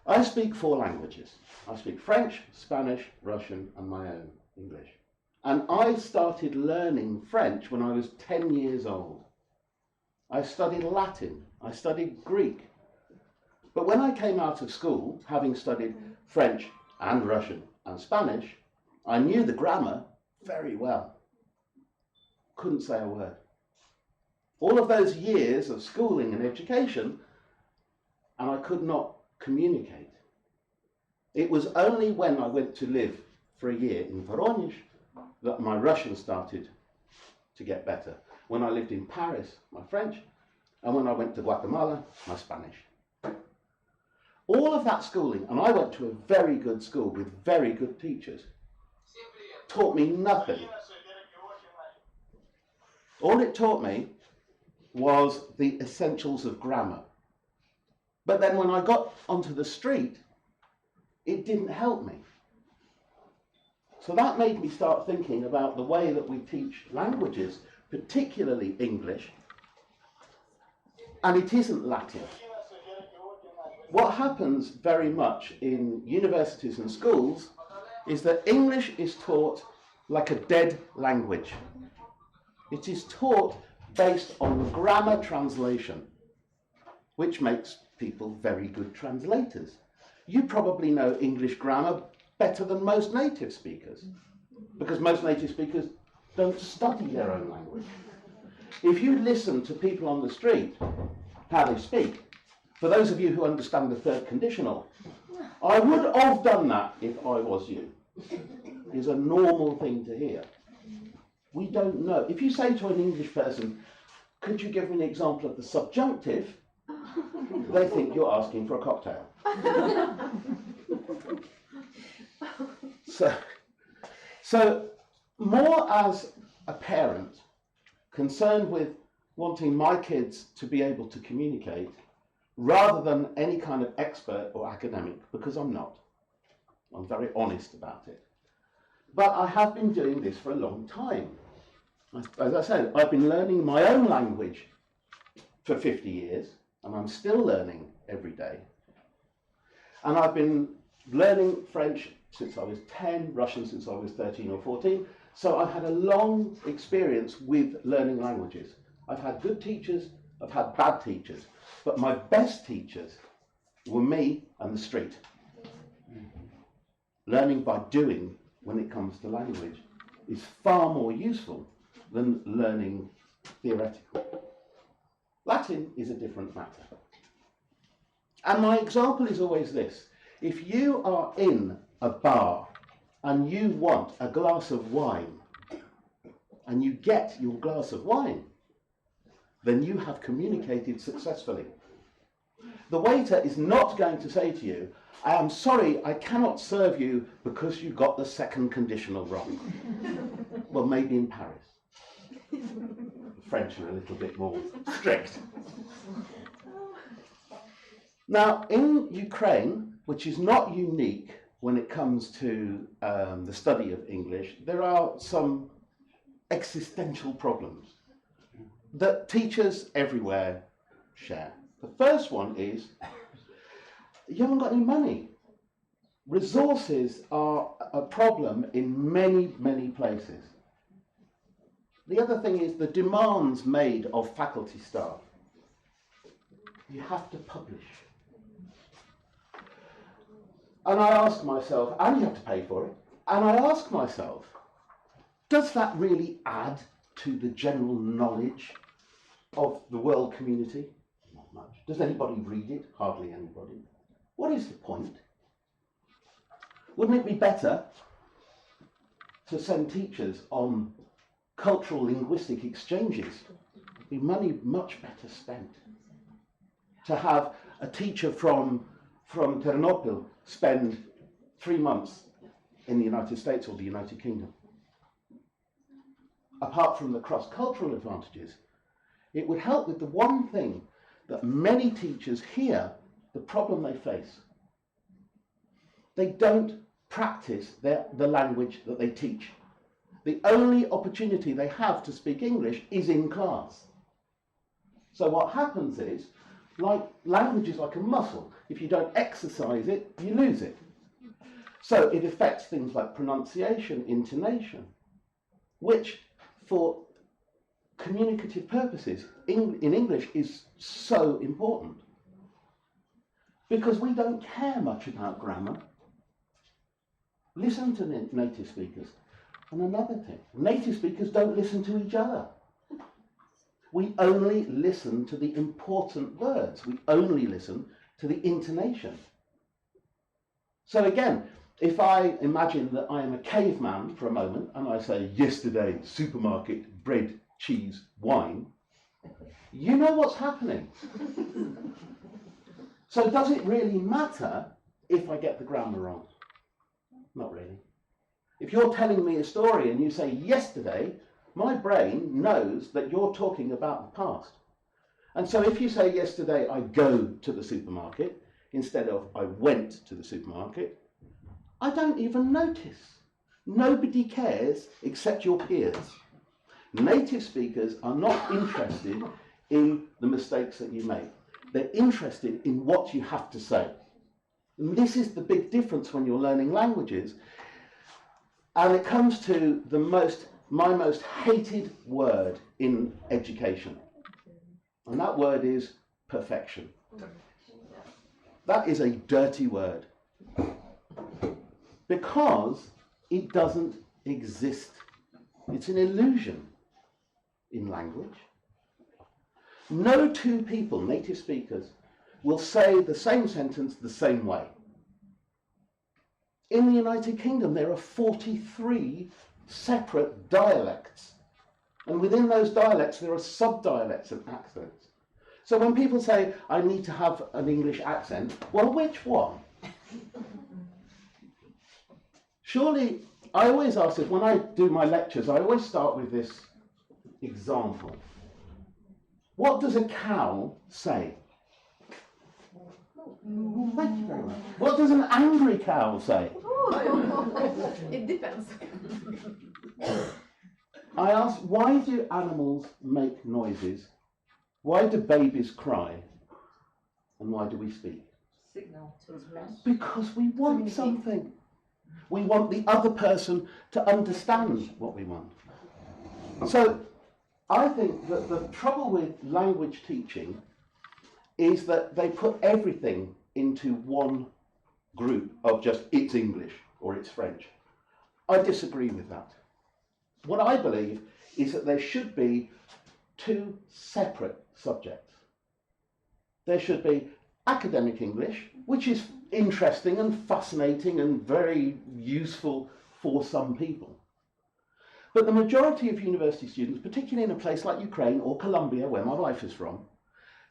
I speak 4 languages. I speak French, Spanish, Russian, and my own English. And I started learning French when I was 10 years old. I studied Latin. I studied Greek. But when I came out of school, having studied French and Russian and Spanish, I knew the grammar very well. Couldn't say a word. All of those years of schooling and education, and I could not communicate. It was only when I went to live for a year in Voronezh that my Russian started to get better. When I lived in Paris, my French, and when I went to Guatemala, my Spanish. All of that schooling, and I went to a very good school with very good teachers, taught me nothing. All it taught me was the essentials of grammar. But then when I got onto the street, it didn't help me. So that made me start thinking about the way that we teach languages, particularly English, and it isn't Latin. What happens very much in universities and schools is that English is taught like a dead language. It is taught based on grammar translation, which makes people very good translators. You probably know English grammar better than most native speakers, because most native speakers don't study their own language. If you listen to people on the street, how they speak, for those of you who understand the third conditional, I would have done that if I was you. It's a normal thing to hear. We don't know. If you say to an English person, could you give me an example of the subjunctive? They think you're asking for a cocktail. So more as a parent concerned with wanting my kids to be able to communicate rather than any kind of expert or academic, because I'm not. I'm very honest about it. But I have been doing this for a long time. As I said, I've been learning my own language for 50 years, and I'm still learning every day. And I've been learning French since I was 10, Russian since I was 13 or 14. So I've had a long experience with learning languages. I've had good teachers, I've had bad teachers, but my best teachers were me and the street. Learning by doing when it comes to language is far more useful than learning theoretical. Latin is a different matter. And my example is always this. If you are in a bar and you want a glass of wine and you get your glass of wine, then you have communicated successfully. The waiter is not going to say to you, I am sorry, I cannot serve you because you got the second conditional wrong. Well, maybe in Paris. The French are a little bit more strict. Now, in Ukraine, which is not unique when it comes to the study of English, there are some existential problems that teachers everywhere share. The first one is, you haven't got any money. Resources are a problem in many, many places. The other thing is the demands made of faculty staff. You have to publish. And I ask myself, and you have to pay for it, and I ask myself, does that really add to the general knowledge of the world community? much. Does anybody read it? Hardly anybody. What is the point? Wouldn't it be better to send teachers on cultural linguistic exchanges? Be money much better spent. To have a teacher from Ternopil spend 3 months in the United States or the United Kingdom. Apart from the cross-cultural advantages, it would help with the one thing that many teachers here, the problem they face. They don't practice the language that they teach. The only opportunity they have to speak English is in class. So what happens is, like language is like a muscle. If you don't exercise it, you lose it. So it affects things like pronunciation, intonation, which for communicative purposes in English is so important. Because we don't care much about grammar. Listen to native speakers. And another thing, native speakers don't listen to each other. We only listen to the important words. We only listen to the intonation. So again, if I imagine that I am a caveman for a moment and I say, yesterday, supermarket, bread, cheese, wine, you know what's happening. So does it really matter if I get the grammar wrong? Not really. If you're telling me a story and you say yesterday, my brain knows that you're talking about the past. And so if you say yesterday I go to the supermarket instead of I went to the supermarket, I don't even notice. Nobody cares except your peers. Native speakers are not interested in the mistakes that you make. They're interested in what you have to say. And this is the big difference when you're learning languages. And it comes to my most hated word in education. And that word is perfection. That is a dirty word. Because it doesn't exist. It's an illusion in language. No two people, native speakers, will say the same sentence the same way. In the United Kingdom, there are 43 separate dialects. And within those dialects, there are sub-dialects and accents. So when people say, I need to have an English accent, well, which one? Surely, I always ask this, when I do my lectures, I always start with this example. What does a cow say? Thank you very much. What does an angry cow say? It depends. I ask, why do animals make noises? Why do babies cry? And why do we speak? Signal to express. Because we want something. We want the other person to understand what we want. So I think that the trouble with language teaching is that they put everything into one group of just it's English or it's French. I disagree with that. What I believe is that there should be two separate subjects. There should be academic English, which is interesting and fascinating and very useful for some people. But the majority of university students, particularly in a place like Ukraine or Colombia, where my wife is from,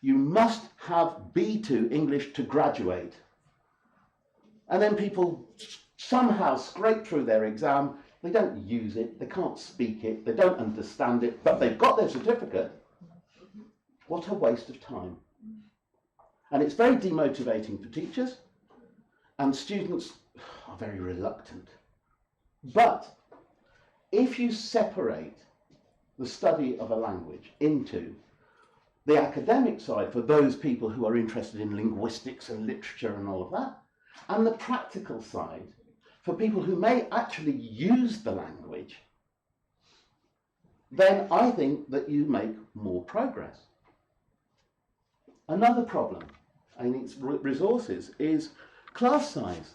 you must have B2 English to graduate. And then people somehow scrape through their exam, they don't use it, they can't speak it, they don't understand it, but they've got their certificate. What a waste of time. And it's very demotivating for teachers, and students are very reluctant. But if you separate the study of a language into the academic side for those people who are interested in linguistics and literature and all of that, and the practical side for people who may actually use the language, then I think that you make more progress. Another problem, and its resources, is class size.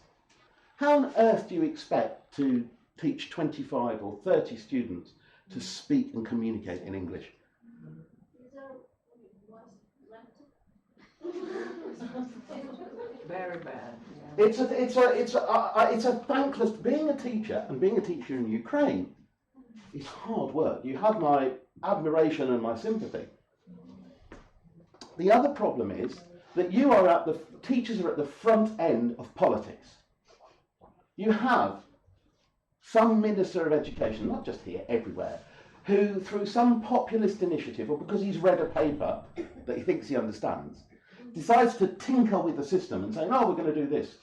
How on earth do you expect to teach 25 or 30 students to speak and communicate in English? Very bad. It's a thankless, being a teacher and being a teacher in Ukraine is hard work. You have my admiration and my sympathy. The other problem is that teachers are at the front end of politics. You have some minister of education, not just here, everywhere, who through some populist initiative or because he's read a paper that he thinks he understands, decides to tinker with the system and say, no, we're going to do this.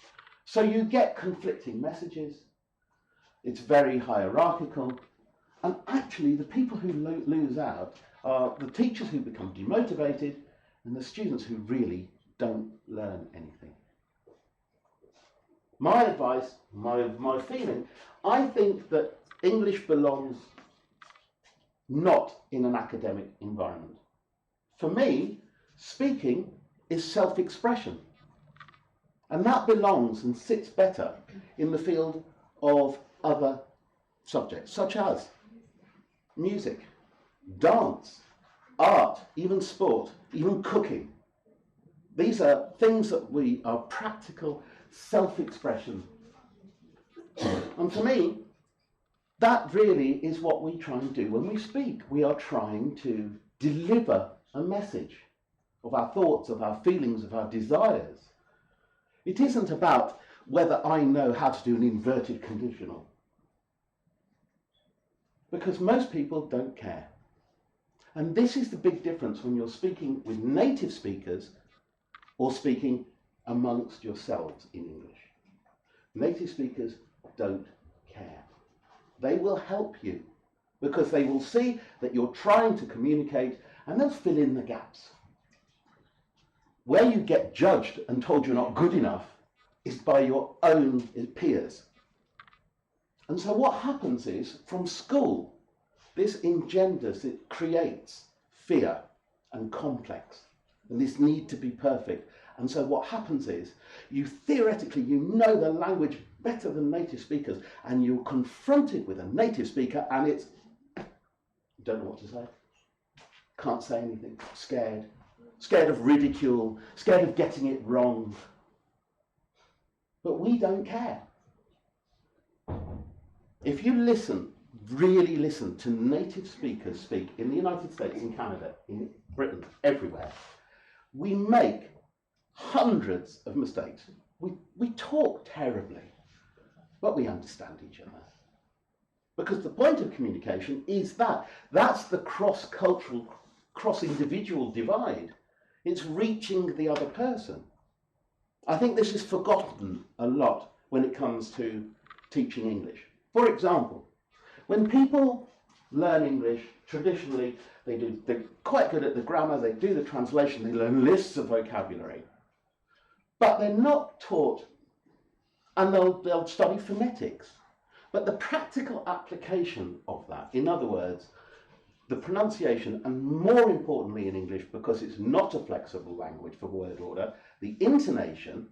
So you get conflicting messages. It's very hierarchical. And actually, the people who lose out are the teachers who become demotivated and the students who really don't learn anything. My advice, my feeling, I think that English belongs not in an academic environment. For me, speaking is self-expression. And that belongs and sits better in the field of other subjects, such as music, dance, art, even sport, even cooking. These are things that are practical self-expression. And for me, that really is what we try and do when we speak. We are trying to deliver a message of our thoughts, of our feelings, of our desires. It isn't about whether I know how to do an inverted conditional. Because most people don't care. And this is the big difference when you're speaking with native speakers or speaking amongst yourselves in English. Native speakers don't care. They will help you because they will see that you're trying to communicate and they'll fill in the gaps. Where you get judged and told you're not good enough is by your own peers. And so what happens is, from school, this engenders, it creates fear and complex and this need to be perfect. And so what happens is, you theoretically, you know the language better than native speakers, and you're confronted with a native speaker and it's, don't know what to say, can't say anything, scared of ridicule, scared of getting it wrong. But we don't care. If you listen, really listen to native speakers speak in the United States, in Canada, in Britain, everywhere, we make hundreds of mistakes. We talk terribly, but we understand each other. Because the point of communication is that's the cross-cultural, cross-individual divide. It's reaching the other person. I think this is forgotten a lot when it comes to teaching English. For example, when people learn English, traditionally, they're quite good at the grammar, they do the translation, they learn lists of vocabulary. But they're not taught, and they'll study phonetics. But the practical application of that, in other words, the pronunciation, and more importantly in English, because it's not a flexible language for word order, the intonation,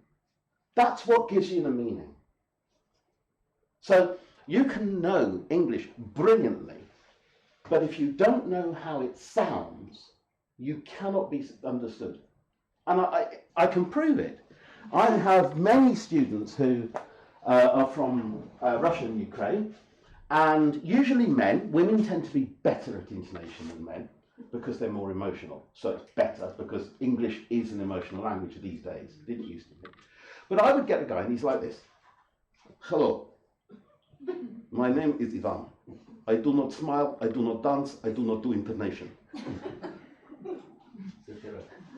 that's what gives you the meaning. So you can know English brilliantly, but if you don't know how it sounds, you cannot be understood. And I can prove it. I have many students who are from Russia and Ukraine, and usually men. Women tend to be better at intonation than men because they're more emotional. So it's better because English is an emotional language these days. It didn't used to be. But I would get a guy and he's like this. Hello, my name is Ivan. I do not smile, I do not dance, I do not do intonation.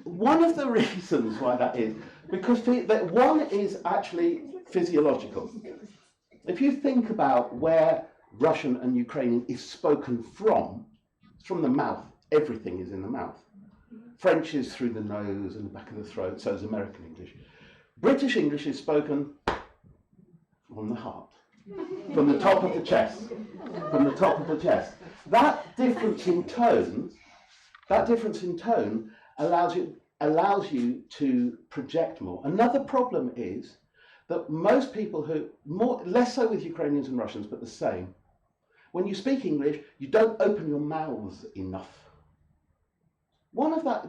One of the reasons why that is, because that one is actually physiological. If you think about where Russian and Ukrainian is spoken from, it's from the mouth. Everything is in the mouth. French is through the nose and the back of the throat, so is American English. British English is spoken from the heart, from the top of the chest, from the top of the chest. That difference in tone allows you to project more. Another problem is that most people less so with Ukrainians and Russians, but the same, when you speak English, you don't open your mouths enough.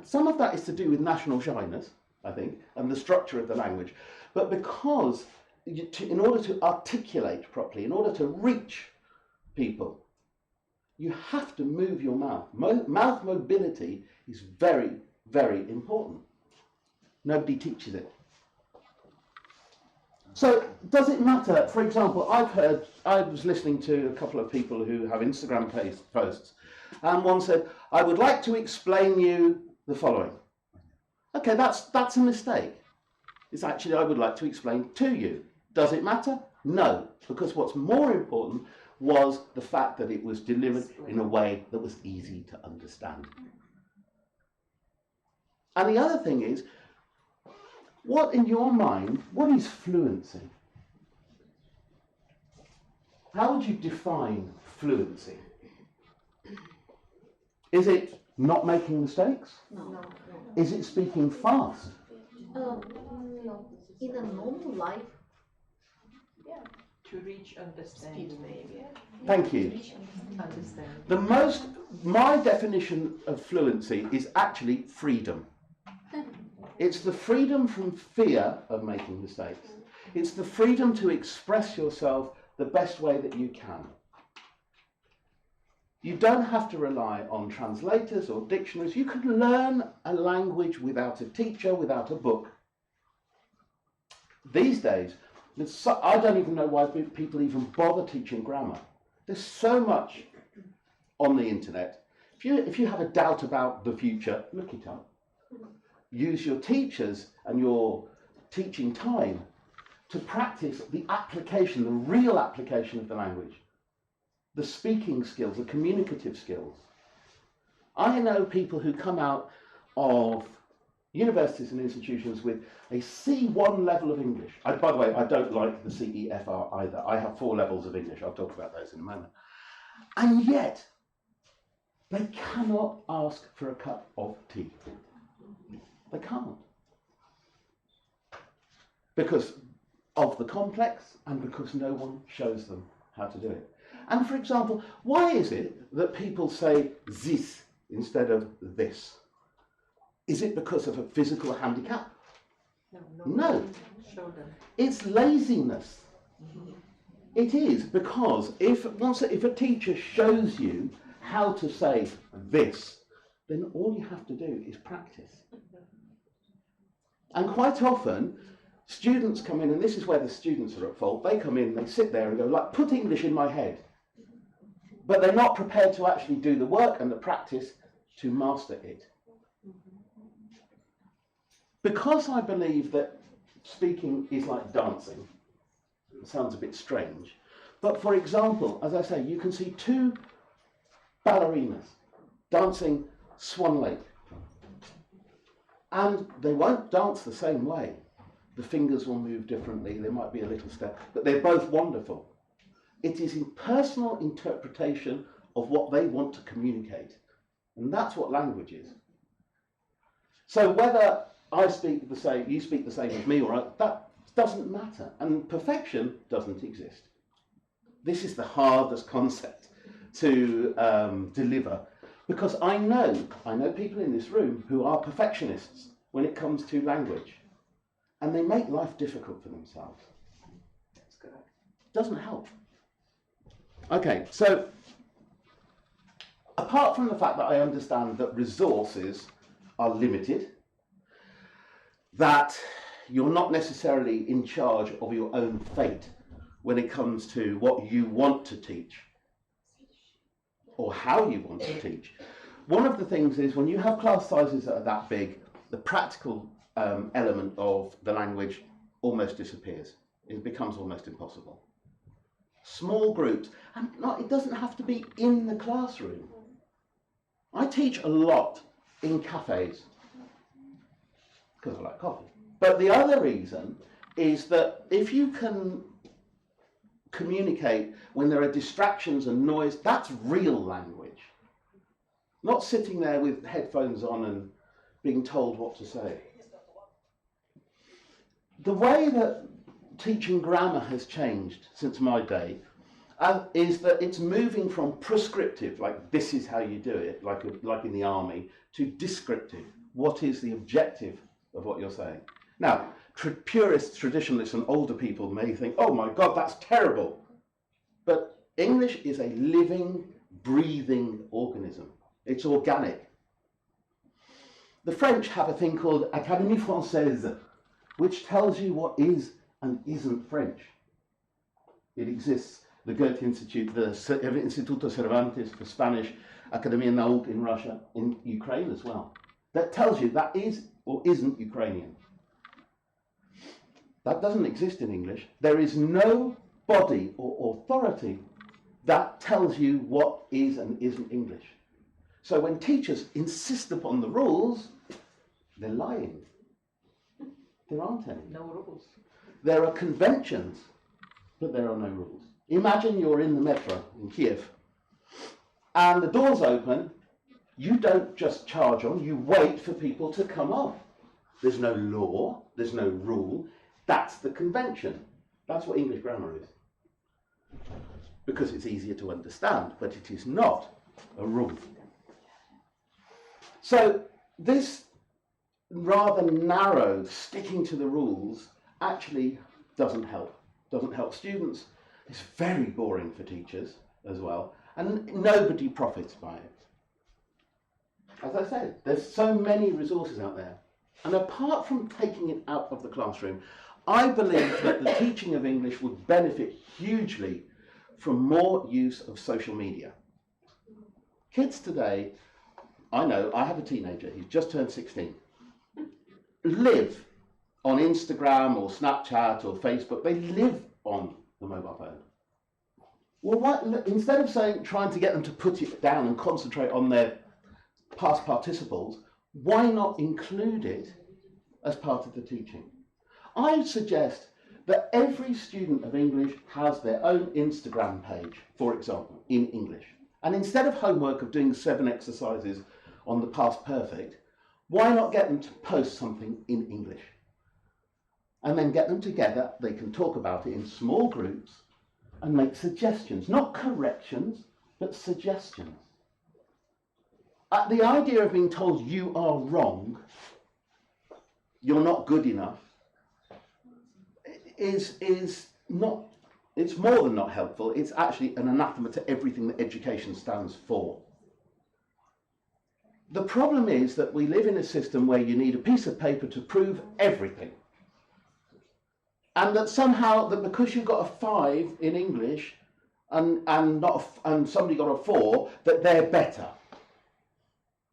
Some of that is to do with national shyness, I think, and the structure of the language. But because, in order to articulate properly, in order to reach people, you have to move your mouth. Mouth mobility is very, very important. Nobody teaches it. So, does it matter? For example, I was listening to a couple of people who have Instagram posts, and one said, I would like to explain you the following. Okay, that's a mistake. It's actually, I would like to explain to you. Does it matter? No, because what's more important was the fact that it was delivered in a way that was easy to understand. And the other thing is, what in your mind, what is fluency? How would you define fluency? Is it not making mistakes? No. Is it speaking fast? No. In a normal life. To reach understanding, maybe. Thank you. Understand. My definition of fluency is actually freedom. It's the freedom from fear of making mistakes. It's the freedom to express yourself the best way that you can. You don't have to rely on translators or dictionaries. You can learn a language without a teacher, without a book. These days, I don't even know why people even bother teaching grammar. There's so much on the internet. If you have a doubt about the future, look it up. Use your teachers and your teaching time to practice the application, the real application of the language. The speaking skills, the communicative skills. I know people who come out of universities and institutions with a C1 level of English. By the way, I don't like the CEFR either. I have 4 levels of English. I'll talk about those in a moment. And yet, they cannot ask for a cup of tea. They can't. Because of the complex and because no one shows them how to do it. And for example, why is it that people say this instead of this? Is it because of a physical handicap? No. Show them. It's laziness. It is, because if a teacher shows you how to say this, then all you have to do is practice. And quite often, students come in, and this is where the students are at fault. They come in, they sit there and go, like, put English in my head. But they're not prepared to actually do the work and the practice to master it. Because I believe that speaking is like dancing, it sounds a bit strange, but for example, as I say, you can see 2 ballerinas dancing Swan Lake, and they won't dance the same way. The fingers will move differently, there might be a little step, but they're both wonderful. It is in personal interpretation of what they want to communicate, and that's what language is. So whether I speak the same, you speak the same as me, or that doesn't matter. And perfection doesn't exist. This is the hardest concept to deliver, because I know people in this room who are perfectionists when it comes to language, and they make life difficult for themselves. That's correct. Doesn't help. Okay, so apart from the fact that I understand that resources are limited, that you're not necessarily in charge of your own fate when it comes to what you want to teach or how you want to teach. One of the things is when you have class sizes that are that big, the practical element of the language almost disappears. It becomes almost impossible. Small groups, and it doesn't have to be in the classroom. I teach a lot in cafes because I like coffee. But the other reason is that if you can communicate when there are distractions and noise, that's real language. Not sitting there with headphones on and being told what to say. The way that teaching grammar has changed since my day is that it's moving from prescriptive, like this is how you do it, like in the army, to descriptive. What is the objective of what you're saying. Now, purists, traditionalists, and older people may think, oh my God, that's terrible. But English is a living, breathing organism. It's organic. The French have a thing called Académie Française, which tells you what is and isn't French. It exists. The Goethe Institute, the Instituto Cervantes for Spanish, Academia Nauk in Russia, in Ukraine as well. That tells you that is or isn't Ukrainian. That doesn't exist in English. There is no body or authority that tells you what is and isn't English. So when teachers insist upon the rules, they're lying. There aren't any. No rules. There are conventions, but there are no rules. Imagine you're in the metro in Kiev, and the doors open. You don't just charge on, you wait for people to come off. There's no law, there's no rule. That's the convention. That's what English grammar is. Because it's easier to understand, but it is not a rule. So this rather narrow sticking to the rules actually doesn't help. Doesn't help students. It's very boring for teachers as well, and nobody profits by it. As I said, there's so many resources out there. And apart from taking it out of the classroom, I believe that the teaching of English would benefit hugely from more use of social media. Kids today, I know, I have a teenager, he's just turned 16, live on Instagram or Snapchat or Facebook. They live on the mobile phone. Well, instead of trying to get them to put it down and concentrate on their past participles, why not include it as part of the teaching? I suggest that every student of English has their own Instagram page, for example, in English. And instead of homework of doing 7 exercises on the past perfect, why not get them to post something in English? And then get them together, they can talk about it in small groups and make suggestions, not corrections, but suggestions. The idea of being told you are wrong, you're not good enough, is not, it's more than not helpful, it's actually an anathema to everything that education stands for. The problem is that we live in a system where you need a piece of paper to prove everything. And that somehow, that because you got a 5 in English and somebody got a 4, that they're better.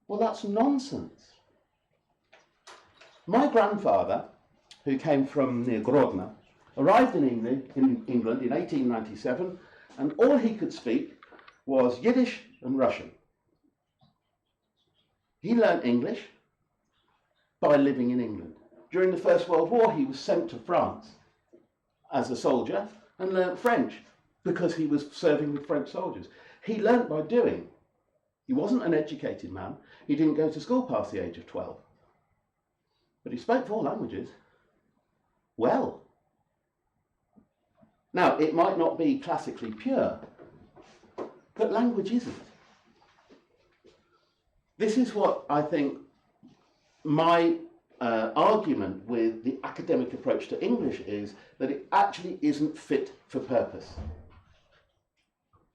Well, that's nonsense. My grandfather, who came from near Grodno, arrived in England in 1897, and all he could speak was Yiddish and Russian. He learnt English by living in England. During the First World War, he was sent to France as a soldier and learnt French because he was serving with French soldiers. He learnt by doing. He wasn't an educated man. He didn't go to school past the age of 12. But he spoke 4 languages well. Now, it might not be classically pure, but language isn't. This is what I think my argument with the academic approach to English is, that it actually isn't fit for purpose.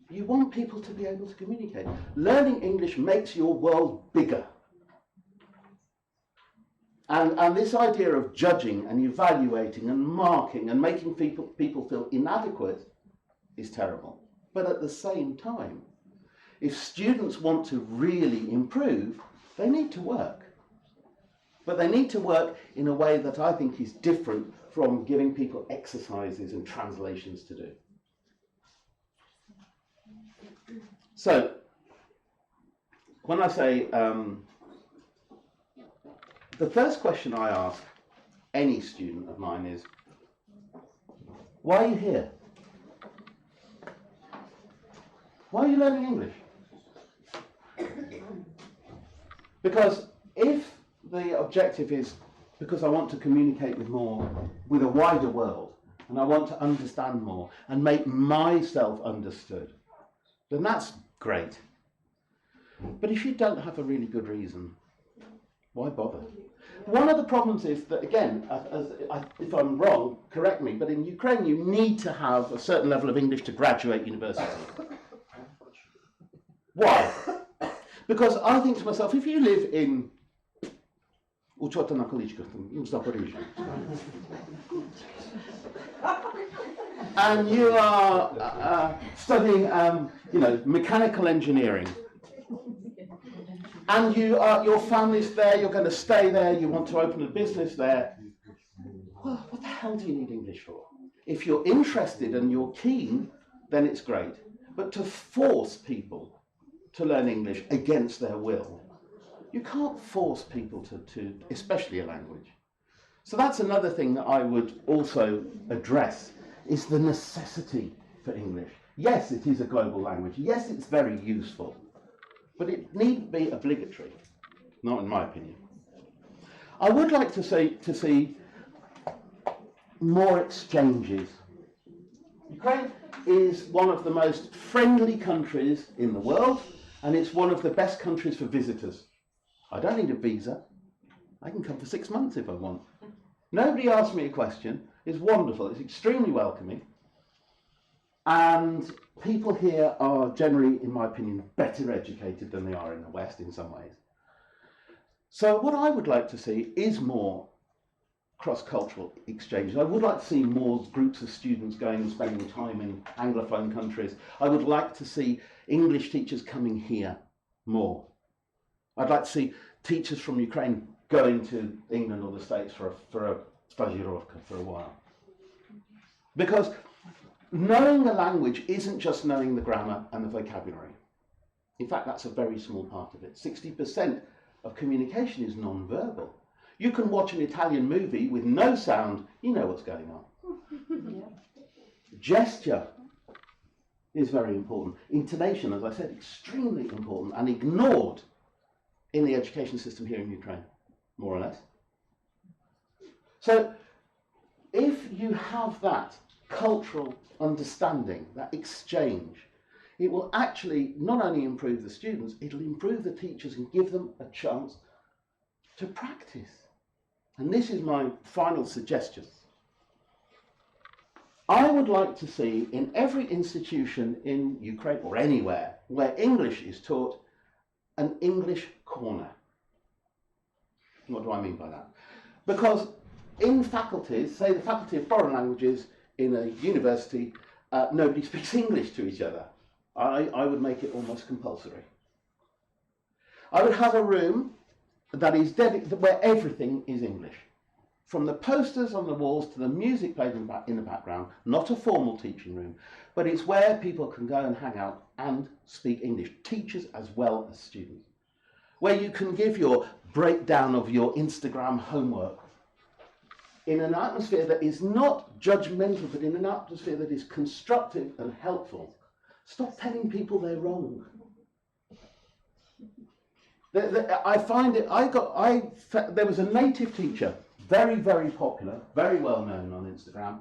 You want people to be able to communicate. Learning English makes your world bigger. And this idea of judging and evaluating and marking and making people feel inadequate is terrible. But at the same time, if students want to really improve, they need to work. But they need to work in a way that I think is different from giving people exercises and translations to do. So, when I say, the first question I ask any student of mine is, why are you here? Why are you learning English? Because if the objective is because I want to communicate with a wider world, and I want to understand more and make myself understood, then that's great. But if you don't have a really good reason, Why bother? One of the problems is that, again, if I'm wrong, correct me, but in Ukraine you need to have a certain level of English to graduate university. Why? Because I think to myself, if you live in Учета на количках, Запоріжжя, and you are studying, mechanical engineering, and your family's there, you're going to stay there, you want to open a business there, well, what the hell do you need English for? If you're interested and you're keen, then it's great. But to force people to learn English against their will, you can't force people to especially a language. So that's another thing that I would also address, is the necessity for English. Yes, it is a global language. Yes, it's very useful. But it needn't be obligatory, not in my opinion. I would like to see more exchanges. Ukraine is one of the most friendly countries in the world, and it's one of the best countries for visitors. I don't need a visa. I can come for 6 months if I want. Nobody asks me a question. It's wonderful. It's extremely welcoming. And people here are generally, in my opinion, better educated than they are in the West in some ways. So what I would like to see is more cross-cultural exchanges. I would like to see more groups of students going and spending time in Anglophone countries. I would like to see English teachers coming here more. I'd like to see teachers from Ukraine going to England or the States for a stagirovka for a while. Because knowing the language isn't just knowing the grammar and the vocabulary. In fact, that's a very small part of it. 60% of communication is non-verbal. You can watch an Italian movie with no sound, you know what's going on. Gesture is very important. Intonation, as I said, extremely important and ignored in the education system here in Ukraine, more or less. So if you have that cultural understanding, that exchange, it will actually not only improve the students, it'll improve the teachers and give them a chance to practice. And this is my final suggestion. I would like to see in every institution in Ukraine or anywhere where English is taught, an English corner. What do I mean by that? Because in faculties, say the Faculty of Foreign Languages in a university, nobody speaks English to each other. I would make it almost compulsory. I would have a room that is where everything is English. From the posters on the walls to the music played in the background, not a formal teaching room, but it's where people can go and hang out and speak English, teachers as well as students. Where you can give your breakdown of your Instagram homework in an atmosphere that is not judgmental, but in an atmosphere that is constructive and helpful. Stop telling people they're wrong. I find it, there was a native teacher, very, very popular, very well known on Instagram,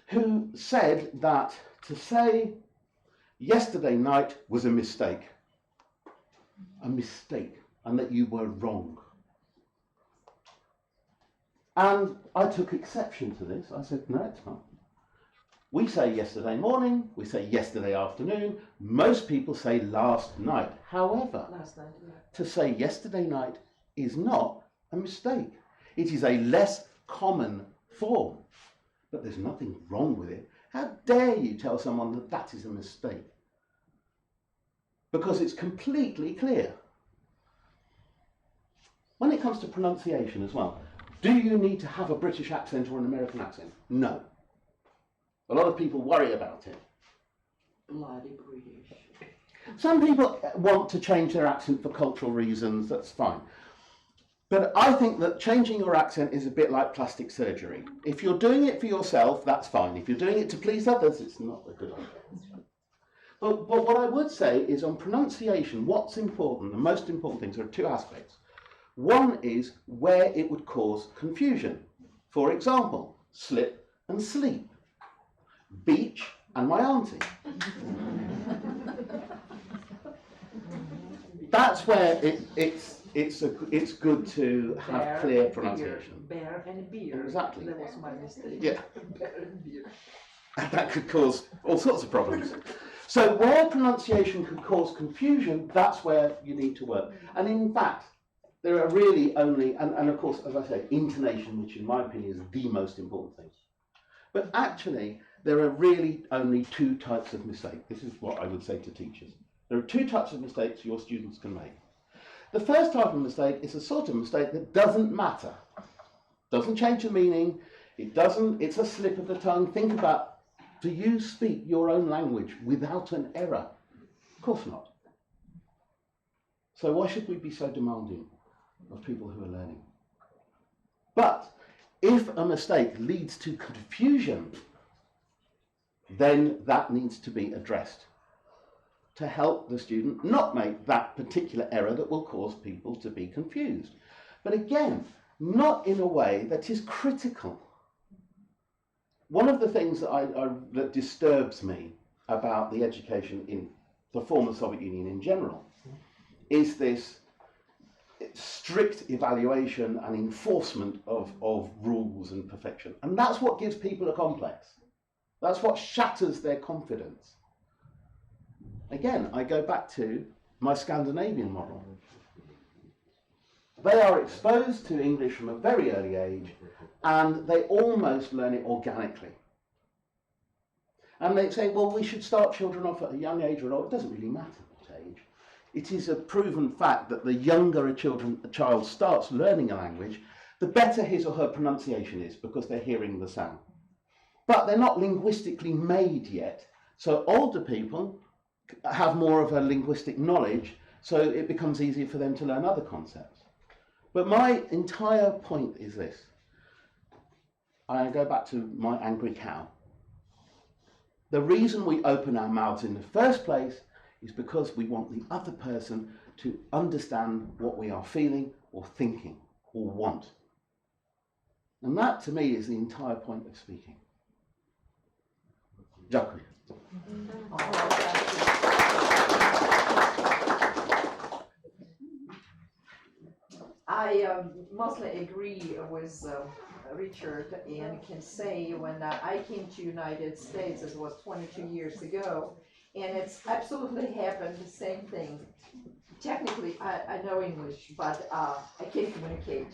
who said that to say yesterday night was a mistake, and that you were wrong. And I took exception to this. I said, no, it's not. We say yesterday morning, we say yesterday afternoon, most people say last night. However, to say yesterday night is not a mistake. It is a less common form, but there's nothing wrong with it. How dare you tell someone that that is a mistake? Because it's completely clear. When it comes to pronunciation as well, do you need to have a British accent or an American accent? No. A lot of people worry about it. Bloody British. Some people want to change their accent for cultural reasons, that's fine. But I think that changing your accent is a bit like plastic surgery. If you're doing it for yourself, that's fine. If you're doing it to please others, it's not a good idea. But what I would say is on pronunciation, what's important, the most important things, there are two aspects. One is where it would cause confusion. For example, slip and sleep. Beach and my auntie. That's where it's good to have Bear clear and pronunciation. Bear and beer. Exactly. That was my mistake. Yeah. Bear and beer. That could cause all sorts of problems. So where pronunciation could cause confusion, that's where you need to work. And in fact, there are really only, and of course, as I say, intonation, which in my opinion is the most important thing. But actually, there are really only two types of mistake. This is what I would say to teachers. There are two types of mistakes your students can make. The first type of mistake is a sort of mistake that doesn't matter. Doesn't change the meaning. It's a slip of the tongue. Think about, do you speak your own language without an error? Of course not. So why should we be so demanding of people who are learning? But if a mistake leads to confusion, then that needs to be addressed to help the student not make that particular error that will cause people to be confused. But again, not in a way that is critical. One of the things that disturbs me about the education in the former Soviet Union in general is this strict evaluation and enforcement of rules and perfection. And that's what gives people a complex. That's what shatters their confidence. Again, I go back to my Scandinavian model. They are exposed to English from a very early age, and they almost learn it organically. And they say, well, we should start children off at a young age or not. It doesn't really matter what age. It is a proven fact that the younger a child starts learning a language, the better his or her pronunciation is, because they're hearing the sound. But they're not linguistically made yet, so older people have more of a linguistic knowledge, so it becomes easier for them to learn other concepts. But my entire point is this. I go back to my angry cow. The reason we open our mouths in the first place is because we want the other person to understand what we are feeling or thinking or want. And that, to me, is the entire point of speaking. Dziękuję. I mostly agree with Richard, and can say when I came to United States, it was 22 years ago, and it's absolutely happened the same thing. Technically, I know English, but I can't communicate.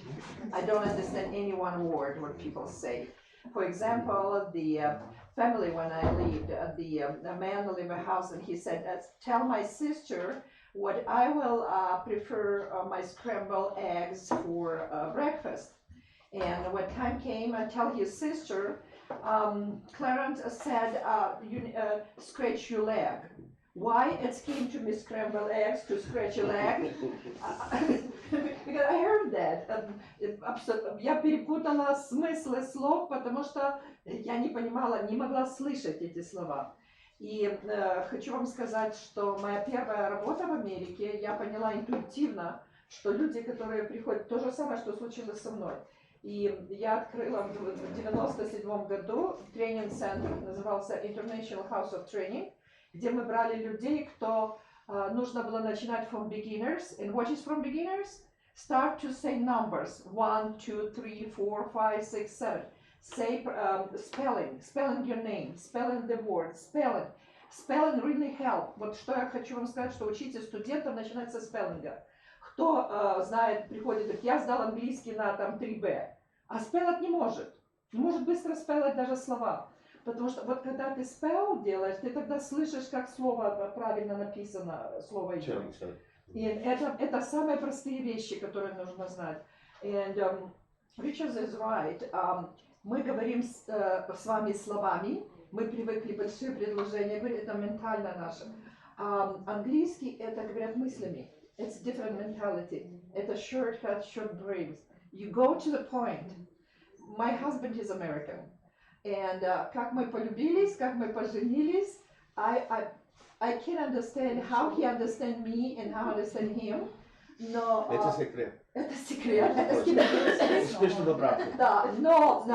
I don't understand any one word what people say. For example, the family when I lived, the man lived in a house, and he said, tell my sister what I will prefer my scrambled eggs for breakfast. And when time came, I tell his sister, Clarence said, scratch your leg. Why it came to me scrambled eggs to scratch a leg? Because I heard that. Я перепутала смыслы слов, потому что я не понимала, не могла слышать эти слова. И хочу вам сказать, что моя первая работа в Америке, я поняла интуитивно, что люди, которые приходят, то же самое, что случилось со мной. И я открыла в 1997 году тренинг-центр, назывался International House of Training, где мы брали людей, кто нужно было начинать from beginners. And what is from beginners? Start to say numbers. 1, 2, 3, 4, 5, 6, 7. Say spelling your name, spelling the word, spelling. Spelling really help. Вот что я хочу вам сказать, что учите студентов начинать со спеллинга. Кто знает, приходит, говорит, я сдал английский на там 3B, а спеллать не может быстро спеллать даже слова. Потому что вот когда ты spell делаешь, ты тогда слышишь, как слово правильно написано, слово идет. И это самые простые вещи, которые нужно знать. And Richard is right. Мы говорим с вами словами, мы привыкли большие предложения, это ментально наше. Английский это говорят мыслями. It's different mentality. Это shortcut, short dreams. You go to the point. My husband is American. And как мы полюбились, как мы поженились, I can understand how he understands me and how I understand him. Но Это секрет. Это секрет. Это секрет. Да, но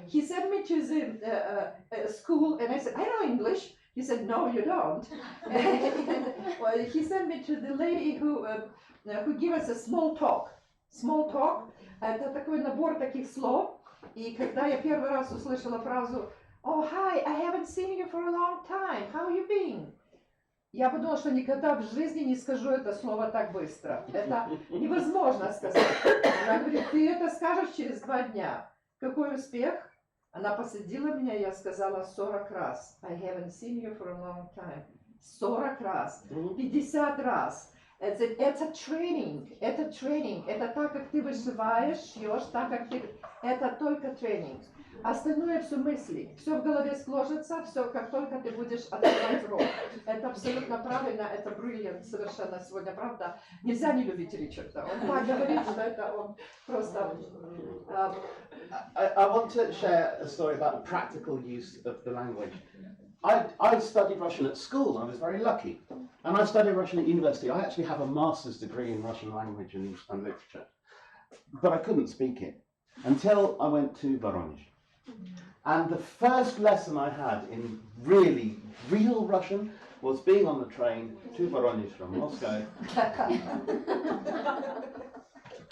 he sent me to the school and I said, I know English. He said, no, you don't. And, well, he sent me to the lady who gave us a small talk. Small talk – это такой набор таких слов. И когда я первый раз услышала фразу «Oh, hi, I haven't seen you for a long time. How you been?» Я подумала, что никогда в жизни не скажу это слово так быстро. Это невозможно сказать. Она говорит, ты это скажешь через 2 дня. Какой успех? Она посадила меня, я сказала 40 раз. I haven't seen you for a long time. 40 раз. 50 раз. Это тренинг. Это тренинг. Это так, как ты вышиваешь, шьешь, так, как ты... Это только тренинг. Остальное все мысли. Все в голове сложится, все, как только ты будешь открывать рот. Это абсолютно правильно, это бриллиант совершенно сегодня, правда? Нельзя не любить Ричарда. Он так говорит, что это он просто... I want to share a story about the practical use of the language. I studied Russian at school. I was very lucky. And I studied Russian at university. I actually have a master's degree in Russian language and literature. But I couldn't speak it until I went to Voronezh. And the first lesson I had in really real Russian was being on the train to Voronezh from Moscow.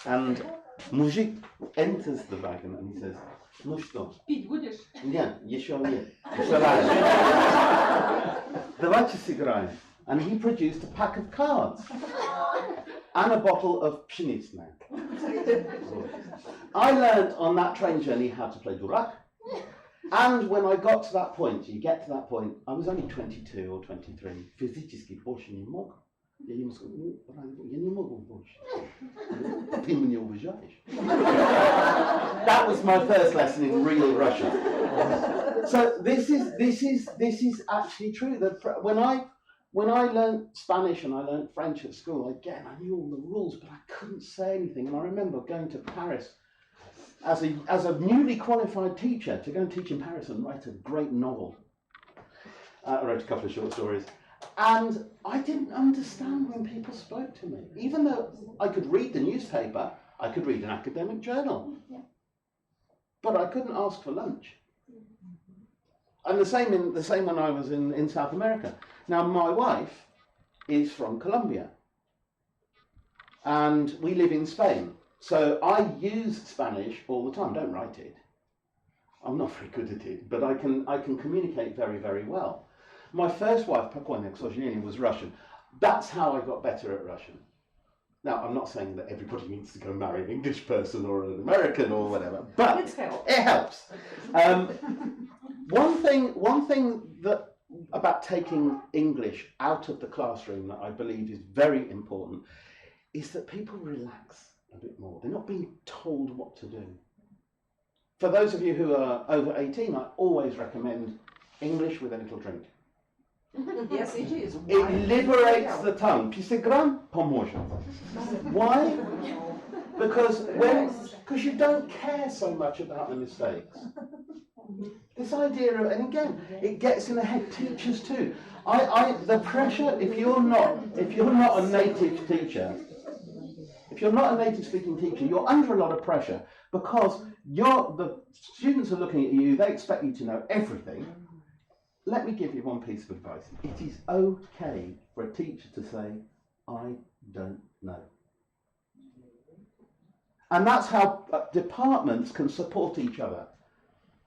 And mujik enters the wagon and he says, "Ну что?" Пить будешь? Нет, еще нет. Еще раньше. Давайте сыграем. And he produced a pack of cards and a bottle of pшеничная. I learned on that train journey how to play durak. And when I got to that point, you get to that point, I was only 22 or 23. Физически больше не мог. Я ему сказал, я не могу больше. Ты меня уважаешь. That was my first lesson in real Russian. So this is actually true. That when I learned Spanish and I learned French at school, again I knew all the rules, but I couldn't say anything. And I remember going to Paris as a newly qualified teacher to go and teach in Paris and write a great novel. I wrote a couple of short stories. And I didn't understand when people spoke to me. Even though I could read the newspaper, I could read an academic journal. But I couldn't ask for lunch. And the same when I was in South America. Now my wife is from Colombia. And we live in Spain. So I use Spanish all the time. Don't write it. I'm not very good at it, but I can communicate very, very well. My first wife, покойная, к сожалению, was Russian. That's how I got better at Russian. Now, I'm not saying that everybody needs to go marry an English person or an American or whatever, but it helps. One thing that about taking English out of the classroom that I believe is very important is that people relax a bit more. They're not being told what to do. For those of you who are over 18, I always recommend English with a little drink. Yes, it is. It liberates the tongue. 50 gram поможет. Why? Because you don't care so much about the mistakes. This idea of, and again, it gets in the head. Teachers too. The pressure. If you're not a native teacher, if you're not a native speaking teacher, you're under a lot of pressure because the students are looking at you. They expect you to know everything. Let me give you one piece of advice. It is okay for a teacher to say, I don't know. And that's how departments can support each other.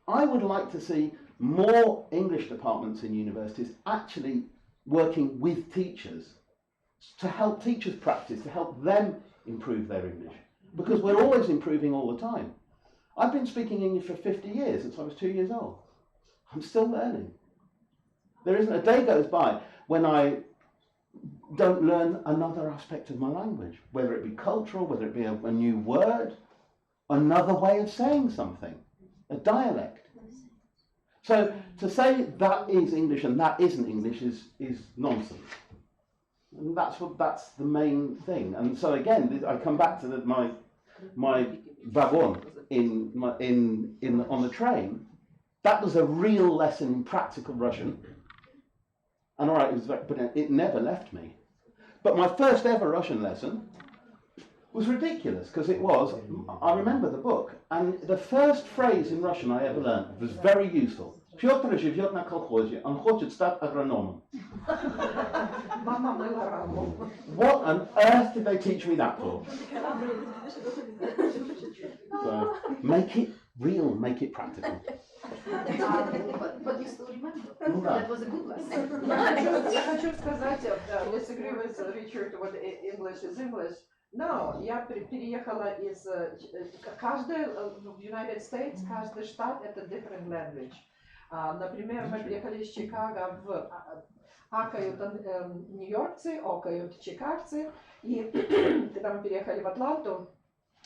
I would like to see more English departments in universities actually working with teachers to help teachers practice, to help them improve their English. Because we're always improving all the time. I've been speaking English for 50 years since I was 2 years old. I'm still learning. There isn't a day goes by when I don't learn another aspect of my language, whether it be cultural, whether it be a new word, another way of saying something, a dialect. So to say that is English and that isn't English is nonsense. And that's the main thing. And so again, I come back to my wagon on the train. That was a real lesson in practical Russian. And all right, but it never left me. But my first ever Russian lesson was ridiculous because I remember the book, and the first phrase in Russian I ever learned was very useful. Петр живет на колхозе, он хочет стать агрономом. Мама мыла раму. What on earth did they teach me that for? So, make it real, make it practical. But you still remember. Ну да. That was a good lesson. Я хочу сказать, disagree with Richard, what English is English. No, я переехала из... Каждый в United States, каждый штат это different language. Например, мы приехали из Чикаго в акают нью-йоркцы, окают чикагцы. И когда мы переехали в Атланту,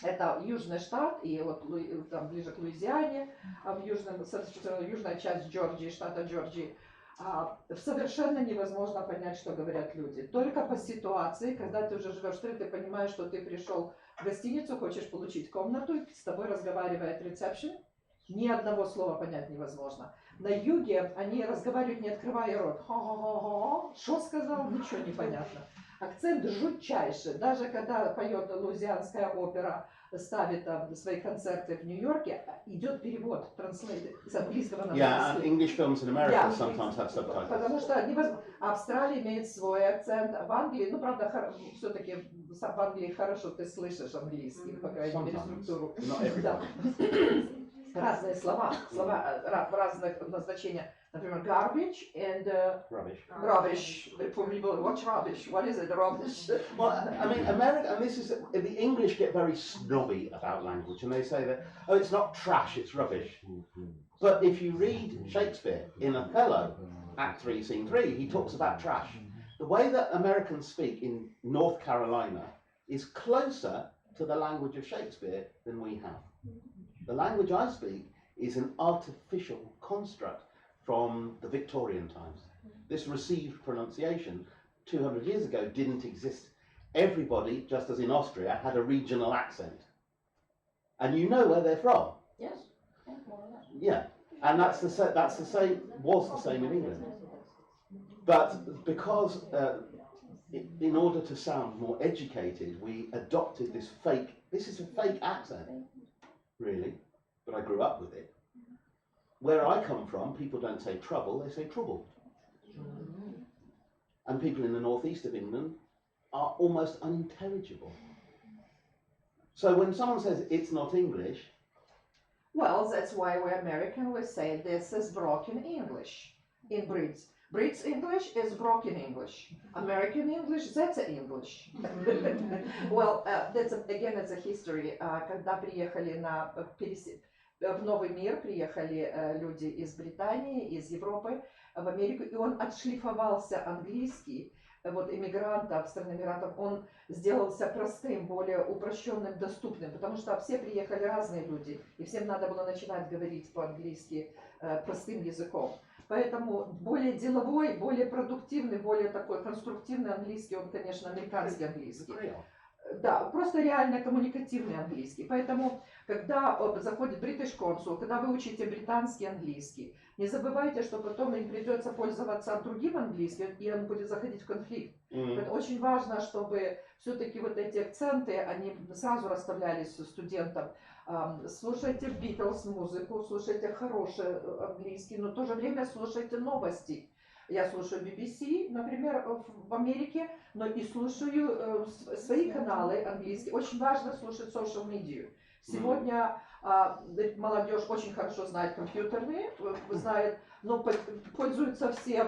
это южный штат, и вот там ближе к Луизиане, в южная часть Джорджии, штата Джорджии, совершенно невозможно понять, что говорят люди. Только по ситуации, когда ты уже живешь в стране, ты понимаешь, что ты пришел в гостиницу, хочешь получить комнату, и с тобой разговаривает ресепшн, ни одного слова понять невозможно. На юге они разговаривают, не открывая рот. Хо-хо-хо-хо, что сказал, ничего не понятно. Акцент жутчайший. Даже когда поет луизианская опера, ставит свои концерты в Нью-Йорке, идет перевод, транслейт с английского на Yeah, and английский. English films in America Yeah. sometimes have subtitles. Потому что невозможно. Австралия имеет свой акцент, в Англии, ну правда, все-таки в Англии хорошо ты слышишь английский, по крайней мере, Sometimes. структуру. Not every Да. Разные слова разных назначения. Например, garbage and Rubbish. rubbish. For people, what's rubbish? What is it, rubbish? Well, I mean, America, and this is, the English get very snobby about language, and they say that, oh, it's not trash, it's rubbish. But if you read Shakespeare in Othello, Act 3, Scene 3, he talks about trash. The way that Americans speak in North Carolina is closer to the language of Shakespeare than we have. The language I speak is an artificial construct from the Victorian times. This received pronunciation 200 years ago didn't exist. Everybody, just as in Austria, had a regional accent. And you know where they're from. Yes. Yeah, and that's the same, was the same in England. But because in order to sound more educated, we adopted this is a fake accent, really, but I grew up with it. Where I come from, people don't say trouble, they say trouble. And people in the northeast of England are almost unintelligible. So when someone says it's not English, Well, that's why we American we say this is broken English in Brits. Brits English is broken English. American English, that's English. Well, that's again, it's a history. Когда приехали в Новый мир, приехали люди из Британии, из Европы в Америку, и он отшлифовался английский. Вот иммигрантов, страны иммигрантов, он сделался простым, более упрощенным, доступным, потому что все приехали разные люди, и всем надо было начинать говорить по-английски простым языком. Поэтому более деловой, более продуктивный, более такой конструктивный английский, он, конечно, американский английский. Да, просто реально коммуникативный английский. Поэтому, когда заходит бритиш консул, когда вы учите британский английский, не забывайте, что потом им придется пользоваться другим английским, и он будет заходить в конфликт. Это очень важно, чтобы все-таки вот эти акценты, они сразу расставлялись студентам. Слушайте Битлз музыку, слушайте хороший английский, но в то же время слушайте новости. Я слушаю BBC, например, в Америке, но и слушаю свои каналы английские. Очень важно слушать social media. Сегодня молодежь очень хорошо знает компьютерные, знает, но пользуются все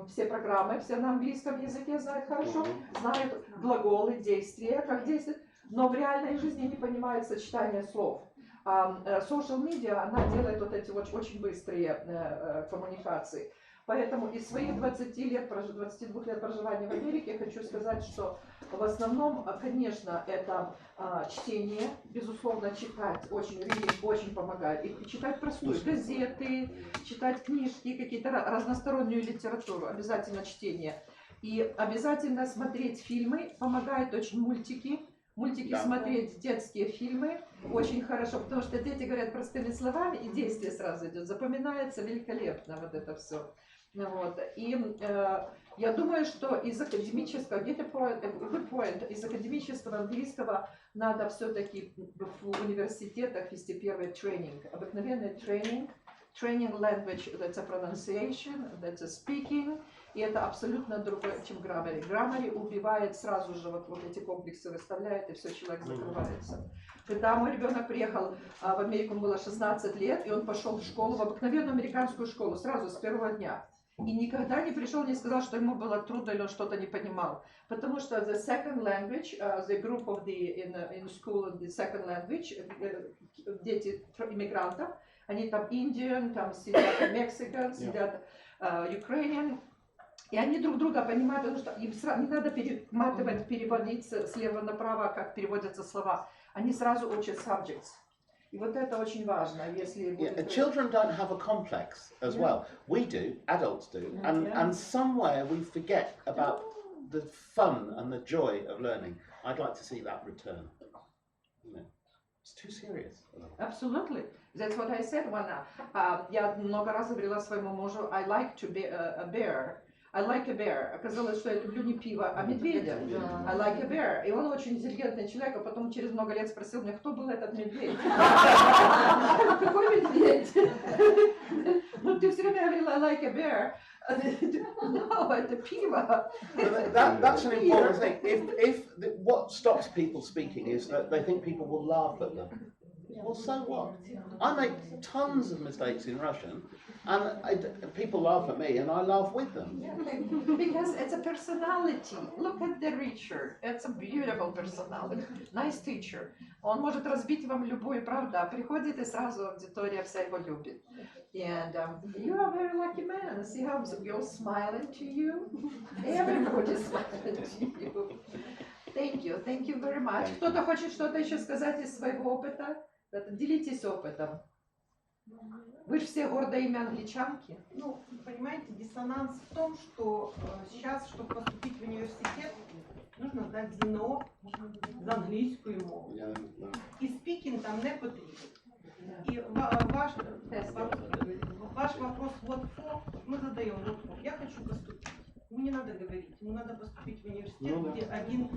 все программы, все на английском языке знают хорошо, знают глаголы, действия, как действовать, но в реальной жизни не понимают сочетание слов. Social media, она делает вот эти вот очень быстрые коммуникации. Поэтому из своих 22 лет проживания в Америке я хочу сказать, что в основном, конечно, это чтение, безусловно, читать очень помогает. И читать простую газеты, читать книжки, какие-то разностороннюю литературу, обязательно чтение. И обязательно смотреть фильмы, помогает очень мультики. Мультики смотреть, детские фильмы, очень хорошо, потому что дети говорят простыми словами, и действие сразу идет, запоминается великолепно вот это все. Вот. И я думаю, что из академического, из академического английского надо все-таки в университетах вести первый тренинг, обыкновенный тренинг training language, that's a pronunciation, that's a speaking, и это абсолютно другое, чем граммаре. Граммаре убивает сразу же, вот эти комплексы выставляет, и все, человек закрывается. Когда мой ребенок приехал в Америку, ему было 16 лет, и он пошел в школу, в обыкновенную американскую школу, сразу с первого дня. И никогда не пришел, не сказал, что ему было трудно или он что-то не понимал. Потому что the second language, the group of the, in school, the second language, дети иммигрантов, они там Indian, там сидят Mexican, сидят Ukrainian, и они друг друга понимают, потому что им не надо перематывать, переводить слева направо, как переводятся слова. Они сразу учат subjects. И вот это очень важно, если... Children don't have a complex as well. We do, adults do, and somewhere we forget about the fun and the joy of learning. I'd like to see that return. It's too serious. Absolutely. That's what I said when я много раз говорила своему мужу, I like to be a bear. I like a bear. Оказалось, что я люблю не пиво, а медведя. I like a bear. И он очень интеллигентный человек, а потом через много лет спросил меня, кто был этот медведь? Какой медведь? Ну, ты все время говорила, I like a bear. No, это пиво. That's an important thing. What stops people speaking is that they think people will laugh at them. Well, so what? I make tons of mistakes in Russian, and people laugh at me, and I laugh with them. Because it's a personality. Look at the Richard. It's a beautiful personality. Nice teacher. Он может разбить вам любую, правда. Приходит и сразу аудитория вся его любит. And you are a very lucky man. See how girls smiling to you? Everybody's smiling to you. Thank you very much. Кто-то хочет что-то еще сказать из своего опыта? Делитесь опытом. Вы же все гордое имя англичанки. Ну, понимаете, диссонанс в том, что сейчас, чтобы поступить в университет, нужно сдать ЗНО за английскую мову. И спикинг там не потребен. И ваш вопрос вот мы задаем вот я хочу поступить. Ему не надо говорить, ему надо поступить в университет, где один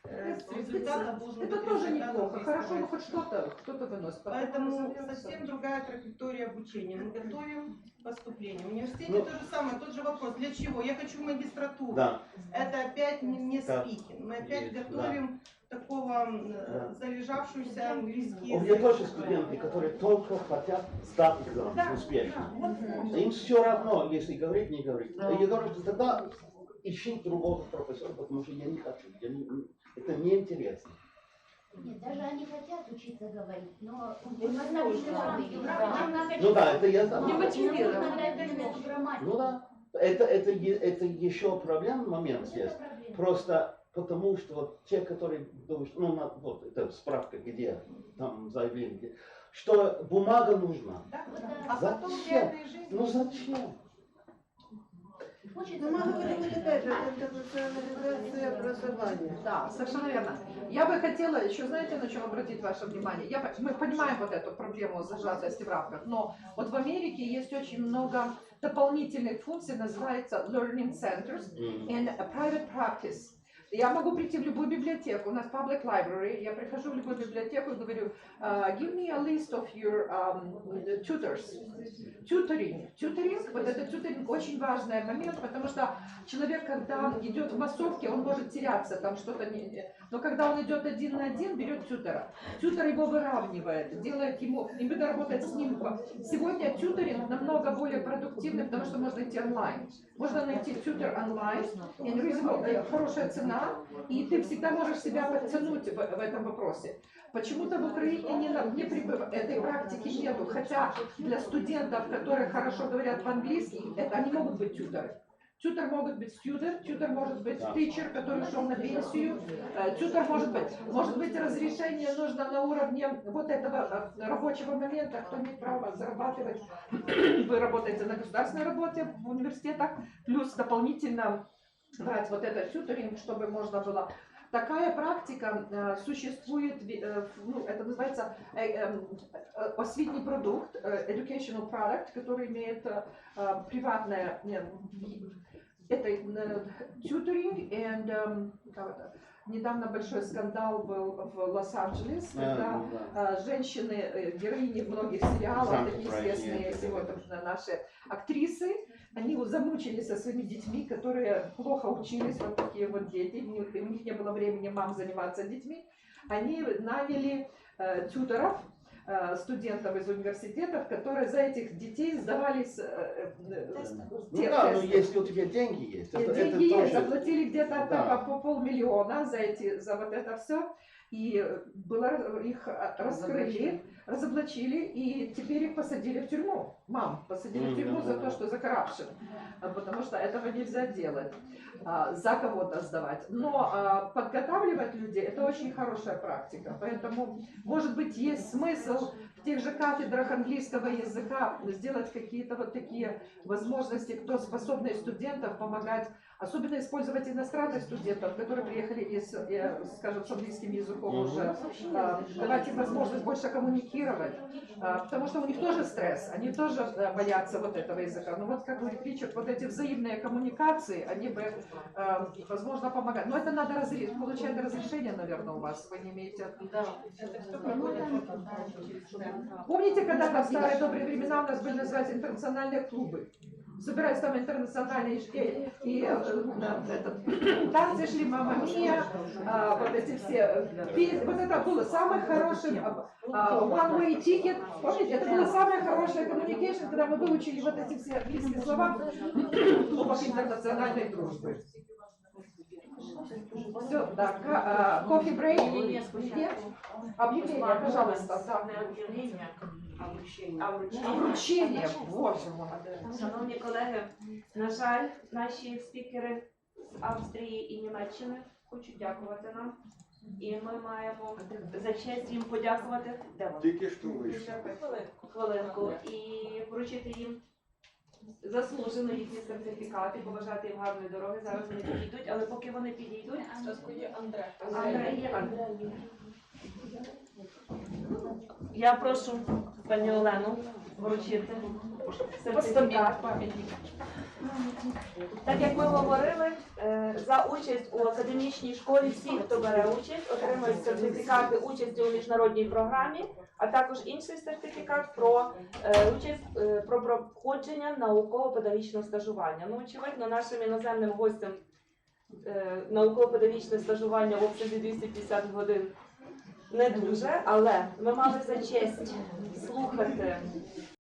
результатов должен это быть тоже неплохо. Хорошо, но хоть кто-то выносит. Поэтому совсем другая траектория обучения. Мы готовим поступление. В университете то же самое, тот же вопрос. Для чего? Я хочу магистратуру. Да. Это опять не спикинг. Мы опять готовим такого залежавшуюся английский язык. У меня тоже студенты, которые только хотят сдать экзамен успешно. Им все равно, если говорить, не говорить. Я говорю, что тогда ищи другого профессора, потому что я не хочу. Это неинтересно. Нет, даже они хотят учиться говорить, но ну да, это я знаю. Не мотивирован. Ну да, это еще проблемный момент здесь. Просто потому что вот те, которые думают, ну вот это справка где, там заявление, что бумага нужна. Зачем? Ну зачем? Ну, мы говорим опять же о интернационализации образования. Да, совершенно верно. Я бы хотела еще, знаете, на чем обратить ваше внимание? Мы понимаем вот эту проблему зажатости в рамках, но вот в Америке есть очень много дополнительных функций, называется learning centers and private practice. Я могу прийти в любую библиотеку, у нас public library, я прихожу в любую библиотеку и говорю, give me a list of your tutors. Tutoring, вот этот tutoring очень важный момент, потому что человек, когда идет в массовке, он может теряться, там что-то но когда он идет один на один, берет тютора. Тютор его выравнивает, делает ему, и буду работать с ним. Сегодня тьюторинг намного более продуктивный, потому что можно идти онлайн. Можно найти тьютор онлайн, хорошая цена, и ты всегда можешь себя подтянуть в этом вопросе. Почему-то в Украине этой практики нету, хотя для студентов, которые хорошо говорят по-английски, они могут быть тьюторы. Тьютор может быть студент, тьютор может быть тичер, который ушел на пенсию, тьютор может быть разрешение нужно на уровне вот этого рабочего момента, кто имеет право зарабатывать. Вы работаете на государственной работе в университетах, плюс дополнительно брать вот этот тьюторинг, чтобы можно было. Такая практика существует, ну, это называется освітній продукт, educational product, который имеет приватное. это tutoring, and недавно большой скандал был в Лос-Анджелес, когда женщины, героини многих сериалов, такие известные сегодня наши актрисы, они замучились со своими детьми, которые плохо учились, вот такие вот дети, у них не было времени мам заниматься детьми, они наняли тьюторов, студентов из университетов, которые за этих детей сдавались но если у тебя деньги есть, деньги есть, заплатили где-то по $500,000 за вот это все, и их раскрыли, разоблачили, и теперь их посадили в тюрьму. Мам посадили в тюрьму за то, что за corruption, потому что этого нельзя делать, за кого-то сдавать. Но подготавливать людей — это очень хорошая практика, поэтому, может быть, есть смысл в тех же кафедрах английского языка сделать какие-то вот такие возможности, кто способный студентов помогать, особенно использовать иностранных студентов, которые приехали скажем, с английским языком уже, давать им возможность больше коммуникировать, потому что у них тоже стресс, они тоже боятся вот этого языка. Но вот, как говорит Ричард, вот эти взаимные коммуникации, они бы, возможно, помогают. Но это надо получать разрешение, наверное, у вас, вы не имеете... Помните, когда-то в старые добрые времена у нас были называться интернациональные клубы? Собирались там интернациональные и танцы шли, мама мия, вот эти все, вот это было самое хорошее, one-way ticket, помните, это было самое хорошее communication, когда мы выучили вот эти все английские слова в клубах интернациональной дружбы. Все, да, coffee break, объявление, пожалуйста, да. Вручення, боже мой. Шановні колеги, на жаль, наші спікери з Австрії і Німеччини хочуть дякувати нам. І ми маємо за честь їм подякувати. Тільки що вийшло. Хвилинку. І вручити їм заслужено їхні сертифікати, побажати їм гарної дороги. Зараз вони підійдуть, але поки вони підійдуть... Я прошу пані Олену вручити сертифікат. Так як ми говорили, за участь у академічній школі всі, хто бере участь, отримують сертифікати участі у міжнародній програмі, а також інший сертифікат про участь про проходження науково-педагогічного стажування. Ну, очевидно, нашим іноземним гостям науково-педагогічне стажування в обсязі 250 годин не дуже, але ми мали за честь слухати